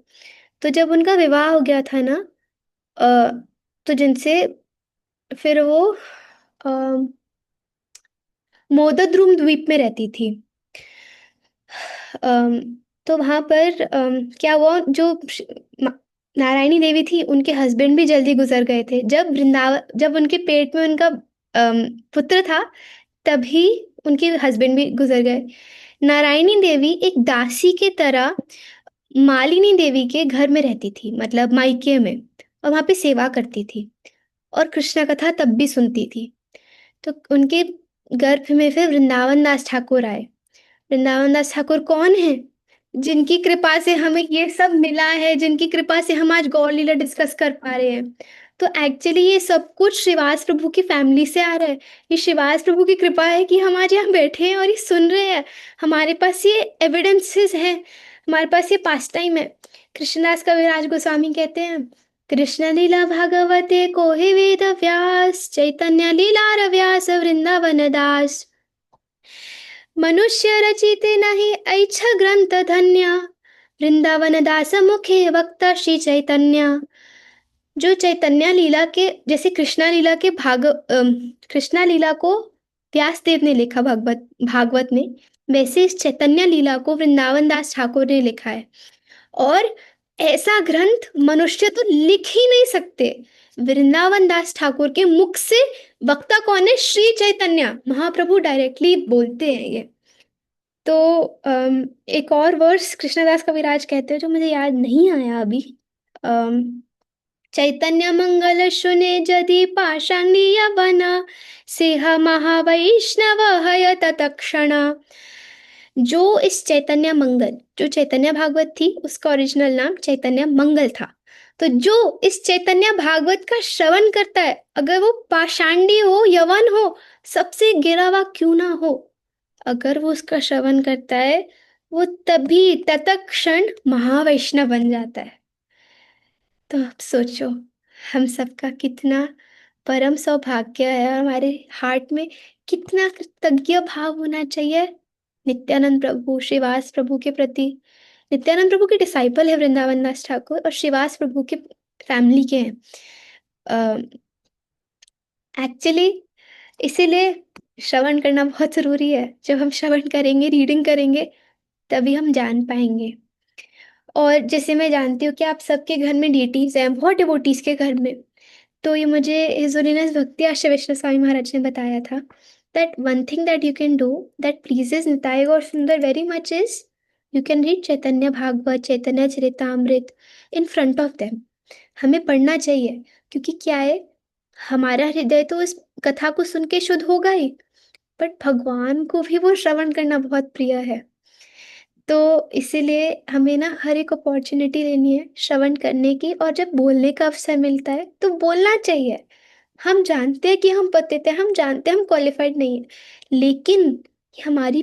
तो जब उनका विवाह हो गया था ना, अ, तो जिनसे फिर वो अ, मोदद्रुम द्वीप में रहती थी। अम, तो वहां पर क्या हुआ, नारायणी देवी थी, उनके हस्बैंड भी जल्दी गुजर गए थे। जब उनके पेट में उनका पुत्र था, तभी उनके हस्बैंड भी गुजर गए। नारायणी देवी एक दासी के तरह मालिनी देवी के घर में रहती थी, मतलब मायके में, और वहां पे सेवा करती थी, और कृष्ण कथा तब भी सुनती थी। तो उनके गर्भ में फिर वृंदावन दास ठाकुर आए। वृंदावन दास ठाकुर कौन है? जिनकी कृपा से हमें ये सब मिला है, जिनकी कृपा से हम आज गौर लीला डिस्कस कर पा रहे हैं। तो एक्चुअली ये सब कुछ श्रीवास प्रभु की फैमिली से आ रहा है। ये श्रीवास प्रभु की कृपा है कि हम आज यहाँ बैठे हैं और ये सुन रहे हैं। हमारे पास ये एविडेंसेस हैं, हमारे पास ये पास टाइम है। कृष्णदास कविराज गोस्वामी कहते हैं, कृष्ण लीला भागवते को ही वेद व्यास, चैतन्य लीला रव्यास वृंदावन दास, मनुष्य रचिते नहीं ऐच्छ ग्रंथ धन्य, वृंदावन दास मुखे वक्ता श्री चैतन्य। जो चैतन्य लीला के जैसे कृष्णा लीला को व्यास देव ने लिखा भागवत भागवत में, वैसे इस चैतन्य लीला को वृंदावन दास ठाकुर ने लिखा है। और ऐसा ग्रंथ मनुष्य तो लिख ही नहीं सकते। वृंदावन दास ठाकुर के मुख से वक्ता कौन है? श्री चैतन्य महाप्रभु डायरेक्टली बोलते हैं ये। तो एक और वर्स कृष्णदास कविराज कहते हैं, जो मुझे याद नहीं आया अभी। अम, चैतन्य मंगल सुने जदि पाषाण्डिय बना, सिंह महावैष्णव हयत तत्क्षण। जो इस चैतन्य मंगल, जो चैतन्य भागवत थी उसका ओरिजिनल नाम चैतन्य मंगल था। तो जो इस चैतन्य भागवत का श्रवण करता है, अगर वो पाषांडी हो, यवन हो, सबसे गिरा हुआ क्यों ना हो, अगर वो उसका श्रवण करता है, वो तभी तत्क्षण महावैष्णव बन जाता है। तो आप सोचो, हम सबका कितना परम सौभाग्य है, और हमारे हार्ट में कितना कृतज्ञ भाव होना चाहिए नित्यानंद प्रभु, श्रीवास प्रभु के प्रति। नित्यानंद प्रभु के डिसाइपल है वृंदावन दास ठाकुर, और श्रीवास प्रभु के फैमिली के हैं एक्चुअली। इसीलिए श्रवण करना बहुत जरूरी है। जब हम श्रवण करेंगे, रीडिंग करेंगे, तभी हम जान पाएंगे। और जैसे मैं जानती हूँ कि आप सबके घर में डीटीज हैं, बहुत डिवोटीज के घर में। तो ये मुझे हिज होलीनेस भक्ति आश्रय वैष्णव स्वामी महाराज ने बताया था that one thing that you can do that pleases Nitai Gaur Sundar very much is you can read Chaitanya Bhagavat, Chaitanya Charitamrita in front of them. हमें पढ़ना चाहिए, क्योंकि क्या है, हमारा हृदय तो इस कथा को सुन के शुद्ध होगा ही, बट भगवान को भी वो श्रवण करना बहुत प्रिय है। तो इसीलिए हमें ना हर एक अपॉर्चुनिटी लेनी है श्रवण करने की, और जब बोलने का अवसर मिलता है तो बोलना चाहिए। हम जानते हैं कि हम पतित हैं, हम जानते हैं हम क्वालिफाइड नहीं है, लेकिन ये हमारी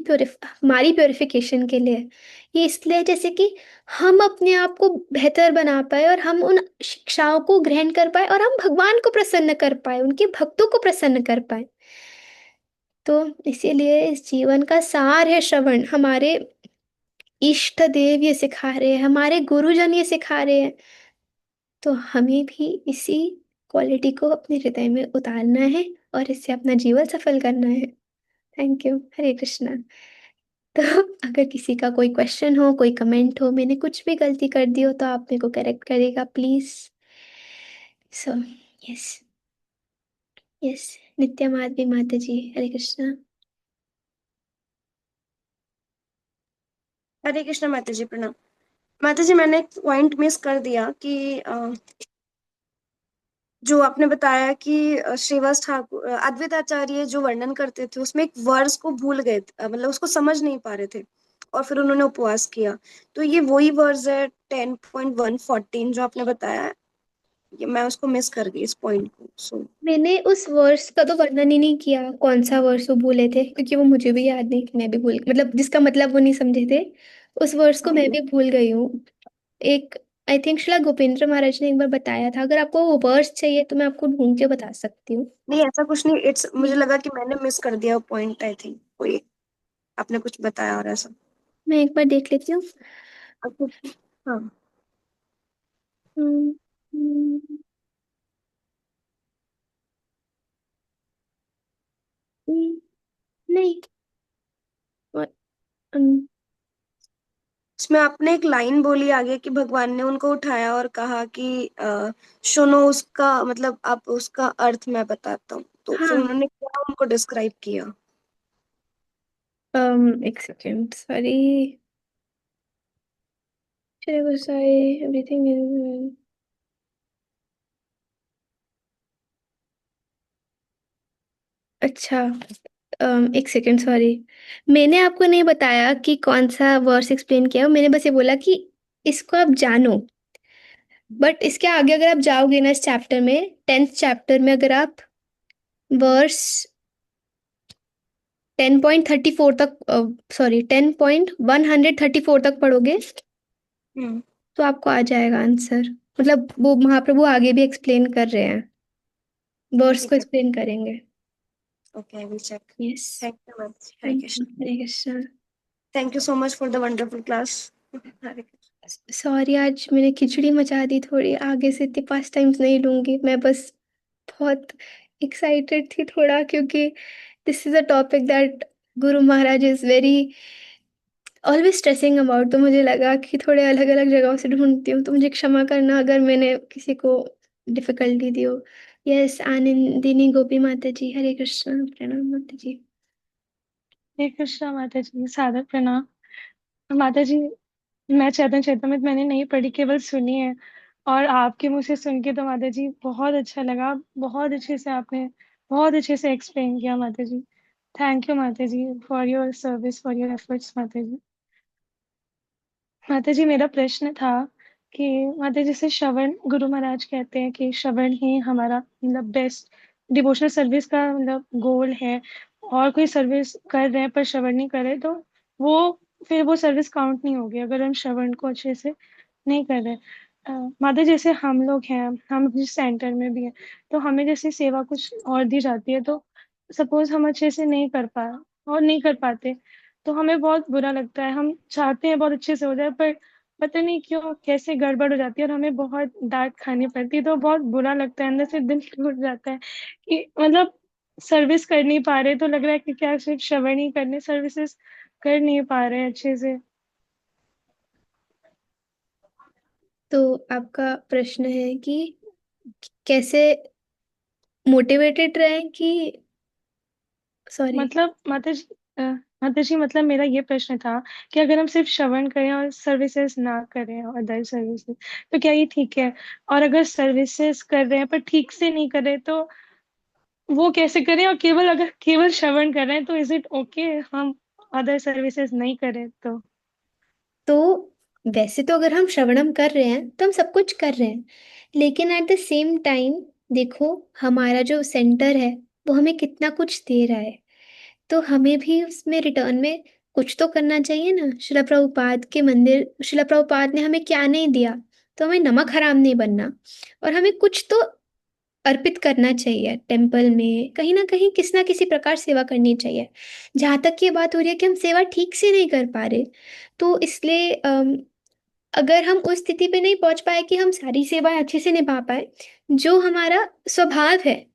प्योरिफिकेशन के लिए है। ये इसलिए है जैसे कि हम अपने आप को बेहतर बना पाए, और हम उन शिक्षाओं को ग्रहण कर पाए, और हम भगवान को प्रसन्न कर पाए, उनके भक्तों को प्रसन्न कर पाए। तो इसीलिए इस जीवन का सार है श्रवण। हमारे इष्ट देव ये सिखा रहे हैं, हमारे गुरुजन ये सिखा रहे हैं, तो हमें भी इसी क्वालिटी को अपने हृदय में उतारना है, और इससे अपना जीवन सफल करना है। Thank you, Hare Krishna. तो अगर किसी का कोई क्वेश्चन हो, कोई कमेंट हो, मैंने कुछ भी गलती कर दी हो, तो आप मेरे को करेक्ट करेगा प्लीज। सो यस, यस, नित्य माधवी माता जी, हरे कृष्णा। हरे कृष्ण माता जी, प्रणाम। माता जी, मैंने एक पॉइंट मिस कर दिया कि जो आपने बताया कि श्रीवास ठाकुर अद्वैत आचार्य जो वर्णन करते थे उसमें एक वर्स को भूल गए थे, मतलब उसको समझ नहीं पा रहे थे, और फिर उन्होंने उपवास किया। तो ये वही वर्स है 10.114 जो आपने बताया है। ये मैं उसको मिस कर गई इस पॉइंट को, सो। मैंने उस वर्स का तो वर्णन ही नहीं किया, कौन सा वर्स वो भूले थे, क्योंकि वो मुझे भी याद नहीं, मैं भी भूल, मतलब जिसका मतलब वो नहीं समझे थे, उस वर्स को मैं भी भूल गई हूँ। एक, आई थिंक शिला गोपेंद्र महाराज ने एक बार बताया था। अगर आपको वो वर्स चाहिए तो मैं आपको ढूंढ के बता सकती हूँ। नहीं, ऐसा कुछ नहीं, इट्स मुझे लगा कि मैंने मिस कर दिया वो पॉइंट, आई थिंक कोई आपने कुछ बताया और ऐसा। मैं एक बार देख लेती हूँ। अच्छा, हाँ। हम्म, हम्म, नहीं, हम्म, उसमें आपने एक लाइन बोली आगे कि भगवान ने उनको उठाया और कहा कि सुनो, उसका मतलब आप उसका अर्थ मैं बताता हूँ, तो फिर हाँ, उन्होंने क्या उनको डिस्क्राइब किया? एक सेकेंड, सॉरी। चले गुस्साए, एवरीथिंग। अच्छा, एक सेकेंड, सॉरी। मैंने आपको नहीं बताया कि कौन सा वर्स एक्सप्लेन किया, मैंने बस ये बोला कि इसको आप जानो। बट इसके आगे अगर आप जाओगे ना, इस चैप्टर में, 10th चैप्टर में, अगर आप वर्स 10.34 तक, सॉरी 10.134 तक पढ़ोगे, हम्म। तो आपको आ जाएगा आंसर। मतलब वो महाप्रभु आगे भी एक्सप्लेन कर रहे हैं, वर्स को ठीक है। एक्सप्लेन करेंगे। Okay, I will check. Yes. Thank you ma'am. Hare thank you, Krishna. Hare Krishna. Thank you so much for the wonderful class. Hare Krishna. Sorry, आज मैंने खिचड़ी मचा दी थोड़ी, आगे से इतने पास टाइम्स नहीं लूंगी मैं। बस बहुत एक्साइटेड थी थोड़ा, क्योंकि this is a topic that Guru Maharaj is very always stressing about. तो मुझे लगा कि थोड़े अलग अलग जगहों से ढूंढती हूँ, तो मुझे क्षमा करना अगर मैंने किसी को डिफिकल्टी दी हो। यस, आनंदिनी गोपी माता जी, हरे कृष्णा, प्रणाम माता जी। हरे कृष्णा माता जी, सादर प्रणाम। माता जी, मैं चैतन्य चैतन्यमृत मैंने नहीं पढ़ी, केवल सुनी है। और आपके मुँह से सुन के तो माता जी बहुत अच्छा लगा। बहुत अच्छे से आपने बहुत अच्छे से एक्सप्लेन किया माता जी। Thank you Mata ji for your service, for your efforts Mata ji. माता जी मेरा प्रश्न था कि माता जी, जैसे श्रवण गुरु महाराज कहते हैं कि श्रवण ही हमारा मतलब बेस्ट डिवोशनल सर्विस का मतलब गोल है, और कोई सर्विस कर रहे हैं पर श्रवण नहीं कर रहे तो वो फिर वो सर्विस काउंट नहीं होगी अगर हम श्रवण को अच्छे से नहीं कर रहे। माता, जैसे हम लोग हैं, हम जिस सेंटर में भी हैं, तो हमें जैसे सेवा कुछ और दी जाती है, तो सपोज हम अच्छे से नहीं कर पा और नहीं कर पाते, तो हमें बहुत बुरा लगता है। हम चाहते हैं बहुत अच्छे से हो जाए, पर पता नहीं क्यों कैसे गड़बड़ हो जाती है और हमें बहुत डांट खानी पड़ती है, तो बहुत बुरा लगता है, अंदर से दिल टूट जाता है कि मतलब सर्विस कर नहीं पा रहे, तो लग रहा है कि क्या सिर्फ श्रवण ही करने, सर्विसेज कर नहीं पा रहे हैं अच्छे से। तो आपका प्रश्न है कि कैसे मोटिवेटेड रहें कि, सॉरी। मतलब माता जी मतलब मेरा ये प्रश्न था कि अगर हम सिर्फ श्रवण करें और सर्विसेज ना करें और अदर सर्विसेज, तो क्या ये ठीक है? और अगर सर्विसेज कर रहे हैं पर ठीक से नहीं कर रहे, तो वो कैसे करें? और केवल अगर केवल श्रवण कर रहे हैं तो इज इट ओके हम अदर सर्विसेज नहीं करें तो? तो वैसे तो अगर हम श्रवणम कर रहे हैं तो हम सब कुछ कर रहे हैं, लेकिन एट द सेम टाइम देखो, हमारा जो सेंटर है वो हमें कितना कुछ दे रहा है, तो हमें भी उसमें रिटर्न में कुछ तो करना चाहिए ना। शिला प्रभुपाद के मंदिर, शिला प्रभुपाद ने हमें क्या नहीं दिया, तो हमें नमक हराम नहीं बनना, और हमें कुछ तो अर्पित करना चाहिए टेम्पल में, कहीं ना कहीं किसी ना किसी प्रकार सेवा करनी चाहिए। जहाँ तक ये बात हो रही है कि हम सेवा ठीक से नहीं कर पा रहे, तो इसलिए अगर हम उस स्थिति पे नहीं पहुंच पाए कि हम सारी सेवाएं अच्छे से निभा पाए, जो हमारा स्वभाव है,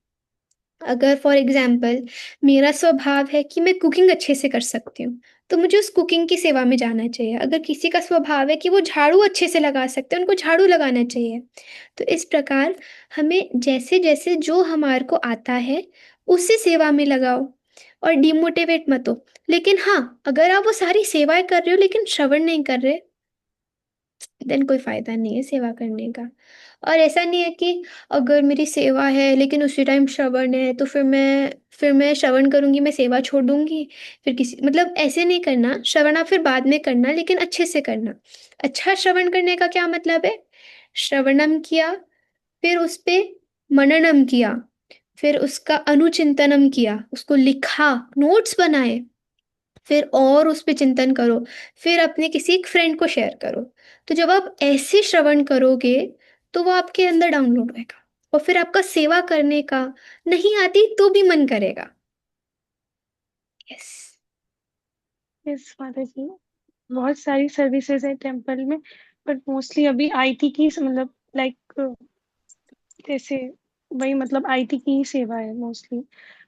अगर फॉर एग्जाम्पल मेरा स्वभाव है कि मैं कुकिंग अच्छे से कर सकती हूँ, तो मुझे उस कुकिंग की सेवा में जाना चाहिए। अगर किसी का स्वभाव है कि वो झाड़ू अच्छे से लगा सकते हैं, उनको झाड़ू लगाना चाहिए। तो इस प्रकार हमें जैसे जैसे जो हमारे को आता है उसी सेवा में लगाओ, और डिमोटिवेट मत हो। लेकिन हाँ, अगर आप वो सारी सेवाएं कर रहे हो लेकिन श्रवण नहीं कर रहे, देन कोई फायदा नहीं है सेवा करने का। और ऐसा नहीं है कि अगर मेरी सेवा है लेकिन उसी टाइम श्रवण है तो फिर मैं श्रवण करूंगी, मैं सेवा छोड़ दूंगी। फिर किसी मतलब ऐसे नहीं करना, श्रवण आप फिर बाद में करना लेकिन अच्छे से करना। अच्छा श्रवण करने का क्या मतलब है? श्रवणम किया, फिर उस पे मननम किया, फिर उसका अनुचिंतनम किया, उसको लिखा, नोट्स बनाए, फिर और उस पे चिंतन करो, फिर अपने किसी एक फ्रेंड को शेयर करो। तो जब आप ऐसे श्रवण करोगे तो वो आपके अंदर डाउनलोड होएगा, और फिर आपका सेवा करने का नहीं आती तो भी मन करेगा। यस। यस माता जी, बहुत सारी सर्विसेज है टेम्पल में, बट मोस्टली अभी आईटी की मतलब लाइक जैसे वही मतलब आईटी की ही सेवा है मोस्टली,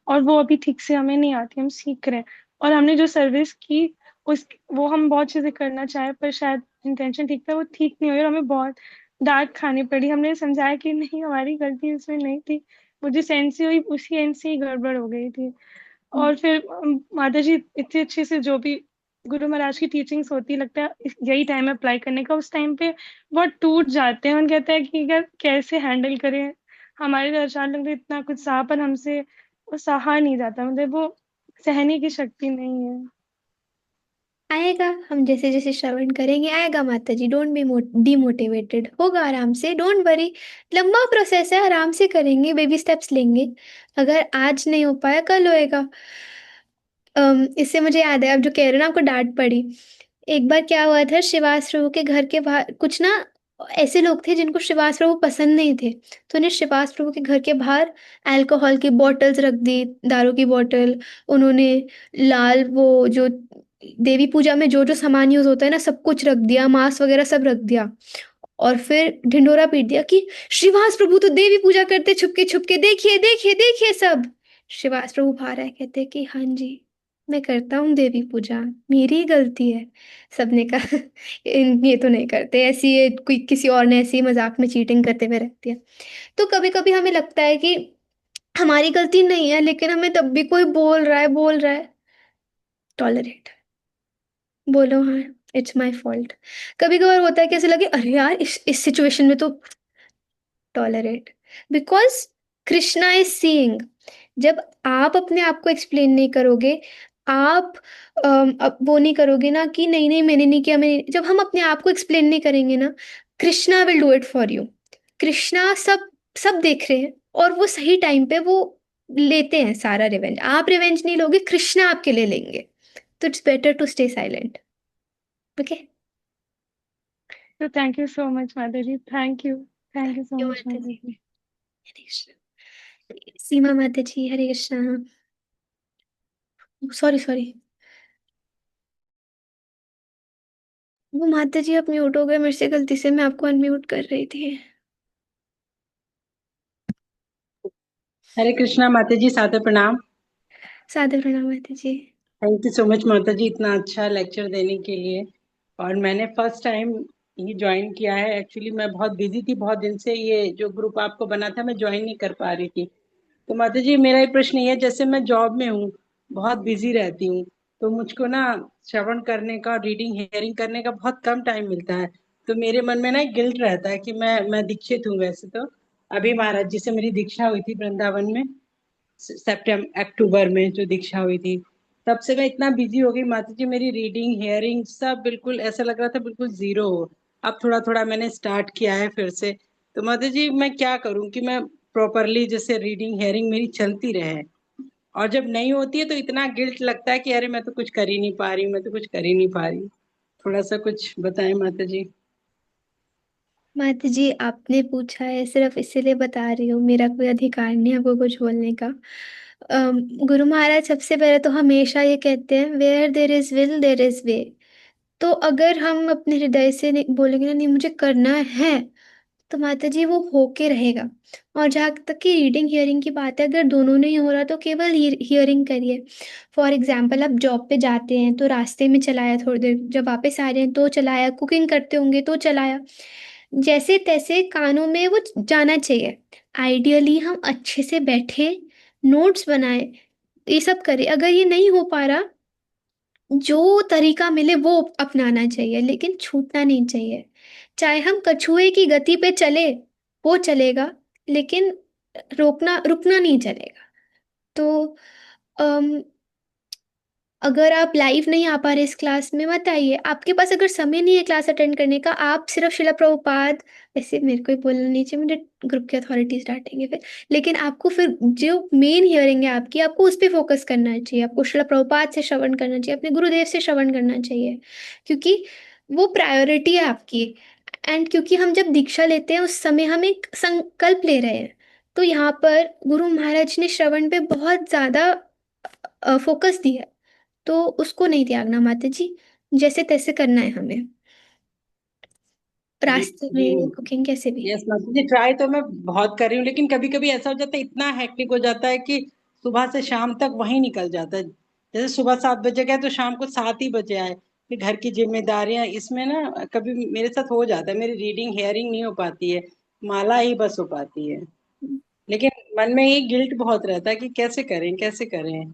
और वो अभी ठीक से हमें नहीं आती, हम सीख रहे हैं। और हमने जो सर्विस की उस वो हम बहुत चीजें करना चाहे, पर शायद इंटेंशन ठीक था वो ठीक नहीं हुई और हमें बहुत डांट खानी पड़ी। हमने समझाया कि नहीं हमारी गलती इसमें नहीं थी, मुझे सेंस से हुई उसी एंड से ही गड़बड़ हो गई थी। और फिर माता जी इतने अच्छे से जो भी गुरु महाराज की टीचिंग्स होती है, लगता है यही टाइम है अप्लाई करने का, उस टाइम पे बहुत टूट जाते हैं। उन कहते हैं कि यार कैसे हैंडल करें, हमारे तो अचानक लगता है इतना कुछ सहा पर हमसे वो सहा नहीं जाता, मतलब वो सहने की शक्ति नहीं है। आएगा, हम जैसे जैसे श्रवण करेंगे आएगा माता जी, डोंट बी डिमोटिवेटेड, होगा आराम से, डोंट वरी। लंबा प्रोसेस है, आराम से करेंगे, बेबी स्टेप्स लेंगे। अगर आज नहीं हो पाया कल होएगा। इससे मुझे याद है, आप जो कह रहे हो ना आपको डांट पड़ी, एक बार क्या हुआ था, श्रीवास प्रभु के घर के बाहर कुछ ना ऐसे लोग थे जिनको श्रीवास प्रभु पसंद नहीं थे, तो उन्हें श्रीवास प्रभु के घर के बाहर अल्कोहल की बॉटल्स रख दी, दारू की बॉटल। उन्होंने लाल वो जो देवी पूजा में जो जो सामान यूज होता है ना, सब कुछ रख दिया, मांस वगैरह सब रख दिया। और फिर ढिंडोरा पीट दिया कि श्रीवास प्रभु तो देवी पूजा करते छुपके छुपके, देखिए देखिए देखिए सब। श्रीवास प्रभु बाहर आए, कहते कि हाँ जी, मैं करता हूँ देवी पूजा, मेरी ही गलती है। सबने कहा ये तो नहीं करते ऐसी, ये कोई किसी और ने ऐसी मजाक में चीटिंग करते हुए रहती है। तो कभी कभी हमें लगता है कि हमारी गलती नहीं है, लेकिन हमें तब भी कोई बोल रहा है, टॉलरेट, बोलो हाँ, इट्स माय फॉल्ट। कभी कभार होता है कि ऐसे लगे अरे यार, इस सिचुएशन में तो tolerate, because Krishna is seeing. जब आप अपने आप को एक्सप्लेन नहीं करोगे, आप अब वो नहीं करोगे ना कि नहीं नहीं मैंने नहीं किया, मैंने, जब हम अपने आप को एक्सप्लेन नहीं करेंगे ना, Krishna will do it for you. Krishna सब सब देख रहे हैं और वो सही टाइम पे वो लेते हैं सारा रिवेंज। आप रिवेंज नहीं लोगे, कृष्णा आपके लिए लेंगे। तो it's better to stay silent. Okay. तो थैंक यू सो मच माता जी, थैंक यू सो मच माता माता जी, जी। हरे कृष्ण। सीमा माता जी, हरे कृष्णा। सॉरी सॉरी, वो माता जी आप म्यूट हो गए मेरे से गलती से, मैं आपको अनम्यूट कर रही थी। हरे कृष्णा माता जी, सादर प्रणाम। सादर प्रणाम माता जी। थैंक यू सो मच माता जी, इतना अच्छा लेक्चर देने के लिए। और मैंने फर्स्ट टाइम ये ज्वाइन किया है। एक्चुअली मैं बहुत बिजी थी, बहुत दिन से ये जो ग्रुप आपको बना था मैं ज्वाइन नहीं कर पा रही थी। तो माता जी मेरा एक प्रश्न ये है, जैसे मैं जॉब में हूँ, बहुत बिजी रहती हूँ, तो मुझको ना श्रवण करने का, रीडिंग हियरिंग करने का बहुत कम टाइम मिलता है। तो मेरे मन में ना एक गिल्ट रहता है कि मैं दीक्षित हूँ वैसे तो। अभी महाराज जी से मेरी दीक्षा हुई थी वृंदावन में, सितंबर अक्टूबर में जो दीक्षा हुई थी। तब से मैं इतना बिजी हो गई माता जी, मेरी रीडिंग हियरिंग सब बिल्कुल ऐसा लग रहा था बिल्कुल जीरो हो। अब थोड़ा थोड़ा मैंने स्टार्ट किया है फिर से। तो माता जी मैं क्या करूं कि मैं प्रॉपरली जैसे रीडिंग हियरिंग मेरी चलती रहे। और जब नहीं होती है तो इतना गिल्ट लगता है कि अरे मैं तो कुछ कर ही नहीं पा रही, मैं तो कुछ कर ही नहीं पा रही। थोड़ा सा कुछ बताएं माता जी। माता जी आपने पूछा है, सिर्फ इसीलिए बता रही हूँ, मेरा कोई अधिकार नहीं है आपको कुछ बोलने का। गुरु महाराज सबसे पहले तो हमेशा ये कहते हैं, where there is will there is way. तो अगर हम अपने हृदय से बोलेंगे ना नहीं मुझे करना है, तो माता जी वो होके रहेगा। और जहाँ तक कि रीडिंग हियरिंग की बात है, अगर दोनों नहीं हो रहा तो केवल हियरिंग करिए। फॉर एग्जाम्पल आप जॉब पे जाते हैं तो रास्ते में चलाया, थोड़ी देर जब वापस आ रहे हैं तो चलाया, कुकिंग करते होंगे तो चलाया, जैसे तैसे कानों में वो जाना चाहिए। आइडियली हम अच्छे से बैठे, नोट्स बनाए, ये सब करें। अगर ये नहीं हो पा रहा, जो तरीका मिले वो अपनाना चाहिए, लेकिन छूटना नहीं चाहिए। चाहे हम कछुए की गति पे चले, वो चलेगा, लेकिन रोकना रुकना नहीं चलेगा। तो अगर आप लाइव नहीं आ पा रहे इस क्लास में, मत आइए। आपके पास अगर समय नहीं है क्लास अटेंड करने का, आप सिर्फ शिला प्रभुपाद, वैसे मेरे को ही बोलना नहीं चाहिए, मुझे ग्रुप की अथॉरिटीज डांटेंगे फिर, लेकिन आपको फिर जो मेन हियरिंग है आपकी, आपको उस पर फोकस करना चाहिए। आपको शिला प्रभुपाद से श्रवण करना चाहिए, अपने गुरुदेव से श्रवण करना चाहिए, क्योंकि वो प्रायोरिटी है आपकी। एंड क्योंकि हम जब दीक्षा लेते हैं उस समय हम एक संकल्प ले रहे हैं, तो यहाँ पर गुरु महाराज ने श्रवण पे बहुत ज्यादा फोकस दिया है। तो उसको नहीं त्यागना माता जी, जैसे तैसे करना है हमें, जी रास्ते जी। में कुकिंग कैसे भी। यस माता जी, ट्राई तो मैं बहुत कर रही हूँ, लेकिन कभी कभी ऐसा हो जाता है, इतना हेक्टिक हो जाता है कि सुबह से शाम तक वही निकल जाता है। जैसे सुबह 7 बजे गए तो शाम को 7 ही बजे आए। फिर घर की जिम्मेदारियां, इसमें ना कभी मेरे साथ हो जाता है, मेरी रीडिंग हेयरिंग नहीं हो पाती है, माला ही बस हो पाती है। लेकिन मन में ये गिल्ट बहुत रहता है कि कैसे करें कैसे करें।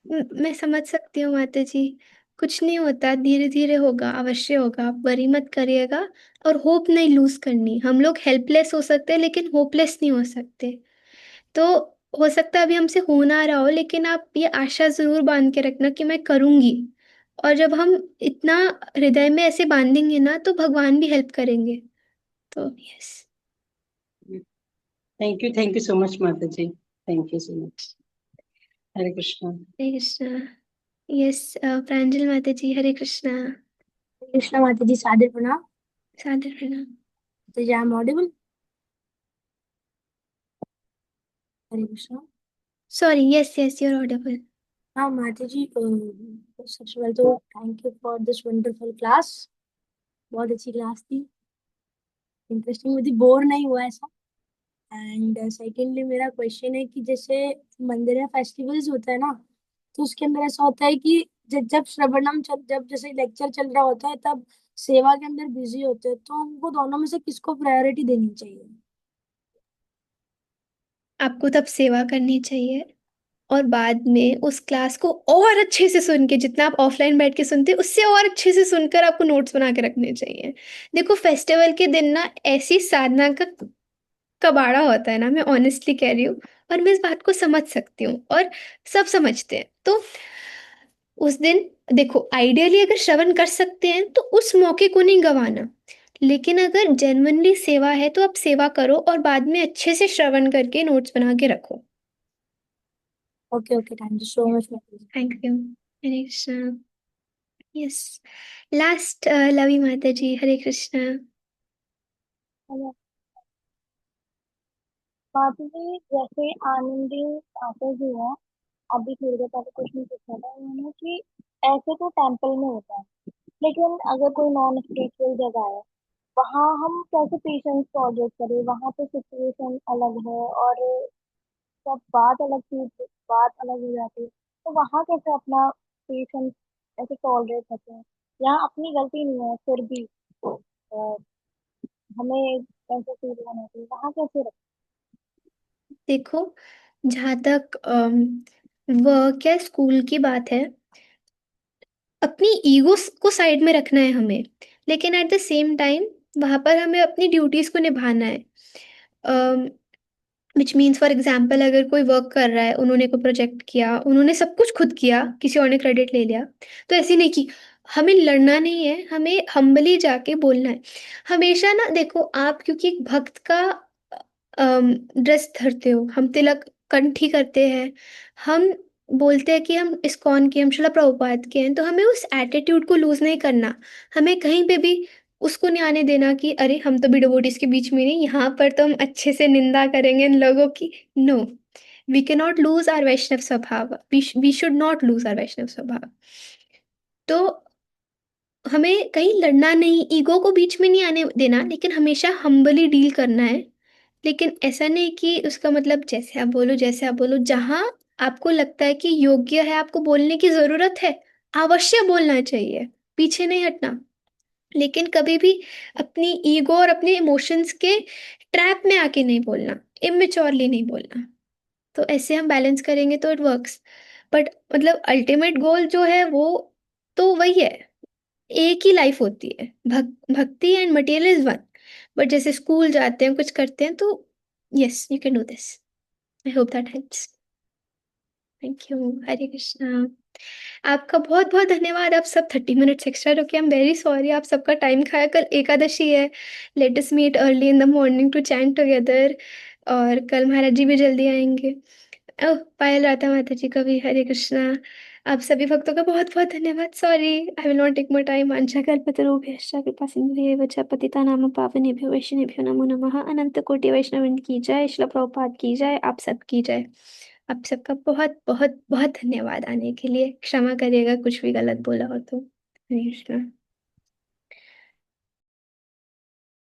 मैं समझ सकती हूँ माता जी, कुछ नहीं होता, धीरे धीरे होगा, अवश्य होगा, आप वरी मत करिएगा। और होप नहीं लूज करनी। हम लोग हेल्पलेस हो सकते हैं लेकिन होपलेस नहीं हो सकते। तो हो सकता है अभी हमसे हो ना रहा हो, लेकिन आप ये आशा जरूर बांध के रखना कि मैं करूंगी। और जब हम इतना हृदय में ऐसे बांधेंगे ना, तो भगवान भी हेल्प करेंगे। तो yes. Thank you so much माता जी, thank you so much. Hare Krishna. Hare Krishna. Yes, Pranjal Mata जी, हरे कृष्णा। कृष्णा माता जी, सादर प्रणाम। सादर प्रणाम। तो I am audible? Hare Krishna. Sorry, yes yes, you're audible. हाँ माता जी, सबसे पहले तो thank you for this wonderful class. बहुत अच्छी क्लास थी, इंटरेस्टिंग, मुझे बोर नहीं हुआ ऐसा। एंड सेकेंडली मेरा क्वेश्चन है कि जैसे मंदिर में फेस्टिवल्स होता है ना, तो उसके अंदर ऐसा होता है कि जब जब श्रवणम चल जब जैसे लेक्चर चल रहा होता है तब सेवा के अंदर बिजी होते हैं, तो हमको दोनों में से किसको प्रायोरिटी देनी चाहिए? आपको तब सेवा करनी चाहिए, और बाद में उस क्लास को और अच्छे से सुन के, जितना आप ऑफलाइन बैठ के सुनते हैं उससे और अच्छे से सुनकर आपको नोट्स बना के रखने चाहिए। देखो फेस्टिवल के दिन ना ऐसी साधना का कबाड़ा होता है ना, मैं ऑनेस्टली कह रही हूँ। और मैं इस बात को समझ सकती हूँ, और सब समझते हैं। तो उस दिन देखो, आइडियली अगर श्रवण कर सकते हैं तो उस मौके को नहीं गंवाना। लेकिन अगर जेन्युइनली सेवा है तो आप सेवा करो, और बाद में अच्छे से श्रवण करके नोट्स बना के रखो। Okay okay, thank you so much माता जी। Thank you. Hare Krishna. Yes, last लवी माता जी, हरे कृष्णा। हेलो माता जी, जैसे आनंदी माता जी है, अभी थोड़ी देर पहले क्वेश्चन पूछा था उन्होंने कि ऐसे तो टेम्पल में होता है, लेकिन अगर कोई नॉन स्पिरिचुअल जगह है, वहाँ हम कैसे पेशेंस टॉलरेट करें? वहाँ पे सिचुएशन अलग है और सब बात अलग चीज, बात अलग हो जाती है, तो वहाँ कैसे अपना पेशेंस ऐसे टॉलरेट करते हैं? यहाँ अपनी गलती नहीं है फिर भी अ, हमें ऐसे फील होना चाहिए, वहाँ कैसे रखें? देखो, जहाँ तक वर्क या स्कूल की बात है, अपनी ईगो को साइड में रखना है हमें, लेकिन एट द सेम टाइम वहाँ पर हमें अपनी ड्यूटीज को निभाना है। विच मीन्स फॉर एग्जाम्पल, अगर कोई वर्क कर रहा है, उन्होंने कोई प्रोजेक्ट किया, उन्होंने सब कुछ खुद किया, किसी और ने क्रेडिट ले लिया, तो ऐसे नहीं कि हमें लड़ना नहीं है, हमें हम्बली जाके बोलना है। हमेशा ना देखो, आप क्योंकि एक भक्त का ड्रेस धरते हो, हम तिलक कंठी करते हैं, हम बोलते हैं कि हम इस्कॉन के, हम शिला प्रभुपाद के हैं, तो हमें उस एटीट्यूड को लूज नहीं करना। हमें कहीं पे भी उसको नहीं आने देना कि अरे हम तो भी डिवोटीज के बीच में नहीं, यहाँ पर तो हम अच्छे से निंदा करेंगे इन लोगों की। No, we can not lose our Vaishnav swabhav, we should not lose our Vaishnav swabhav. तो हमें कहीं लड़ना नहीं, ईगो को बीच में नहीं आने देना, लेकिन हमेशा हम्बली डील करना है। लेकिन ऐसा नहीं कि उसका मतलब जैसे आप बोलो, जैसे आप बोलो, जहाँ आपको लगता है कि योग्य है, आपको बोलने की जरूरत है, अवश्य बोलना चाहिए, पीछे नहीं हटना। लेकिन कभी भी अपनी ईगो और अपने इमोशंस के ट्रैप में आके नहीं बोलना, इमेच्योरली नहीं बोलना। तो ऐसे हम बैलेंस करेंगे तो इट वर्क्स। बट मतलब अल्टीमेट गोल जो है वो तो वही है, एक ही लाइफ होती है, bhakti and material is one. But जैसे स्कूल जाते हैं, कुछ करते हैं, तो yes, you can do this. I hope that helps. Thank you. Hare Krishna. आपका बहुत बहुत धन्यवाद, आप सब 30 मिनट्स एक्स्ट्रा रुके, आई एम वेरी सॉरी, आप सबका टाइम खाया। कल एकादशी है, let us meet early in the morning to chant together. और कल महाराज जी भी जल्दी आएंगे। ओह, पायल राधा माता जी का भी हरे कृष्णा। आप सभी भक्तों का बहुत बहुत धन्यवाद। Sorry, I will not take more time. वांछा कल्पतरुभ्यश्च कृपा सिंधुभ्येव च पतितानां पावनेभ्यो वैष्णवेभ्यो नमो नमः। अनंत कोटि वैष्णववृंद की जय, श्रील प्रभुपाद की जय, आप सब की जय। आप सबका बहुत बहुत बहुत धन्यवाद आने के लिए। क्षमा करिएगा कुछ भी गलत बोला हो तो। हरे कृष्णा।